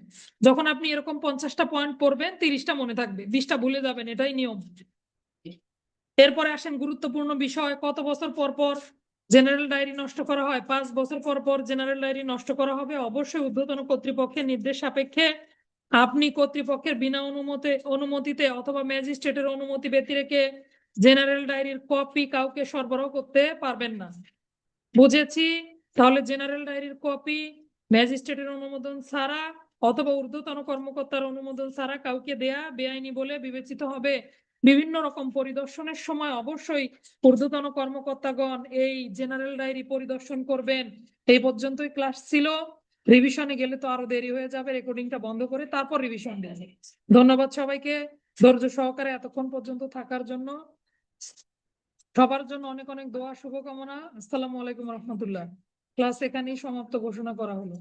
যখন আপনি এরকম 50টা পয়েন্ট পড়বেন, 30টা মনে থাকবে, 20টা ভুলে যাবেন, এটাই নিয়ম। এরপরে আসেন গুরুত্বপূর্ণ বিষয়, কত বছর পর পর জেনারেল ডায়েরি নষ্ট করা হয়? 5 বছর পর পর জেনারেল ডায়েরি নষ্ট করা হবে, অবশ্যই ঊর্ধ্বতন কর্তৃপক্ষের নির্দেশ সাপেক্ষে। আপনি কর্তৃপক্ষের বিনা অনুমতিতে অথবা ম্যাজিস্ট্রেটের অনুমতি ব্যতি রেখে জেনারেল ডায়েরির কপি কাউকে সরবরাহ করতে পারবেন না। বুঝেছি। তাহলে জেনারেল ডায়েরির কপি ম্যাজিস্ট্রেটের অনুমোদন ছাড়া অথবা ঊর্ধ্বতন কর্মকর্তার অনুমোদন ছাড়া কাউকে দেয়া বেআইনি বলে বিবেচিত হবে। বিভিন্ন রকম পরিদর্শনের সময় অবশ্যই ঊর্ধ্বতন কর্মকর্তাগণ এই জেনারেল ডায়েরি পরিদর্শন করবেন। এই পর্যন্তই ক্লাস ছিল। রিভিশনে গেলে তো আরো দেরি হয়ে যাবে, রেকর্ডিংটা বন্ধ করে তারপর রিভিশন দেওয়া যাবে। ধন্যবাদ সবাইকে ধৈর্য সহকারে এতক্ষণ পর্যন্ত থাকার জন্য। সবার জন্য অনেক অনেক দোয়া, শুভকামনা। আসসালামু আলাইকুম রহমতুল্লাহ। ক্লাস এখানেই সমাপ্ত ঘোষণা করা হলো।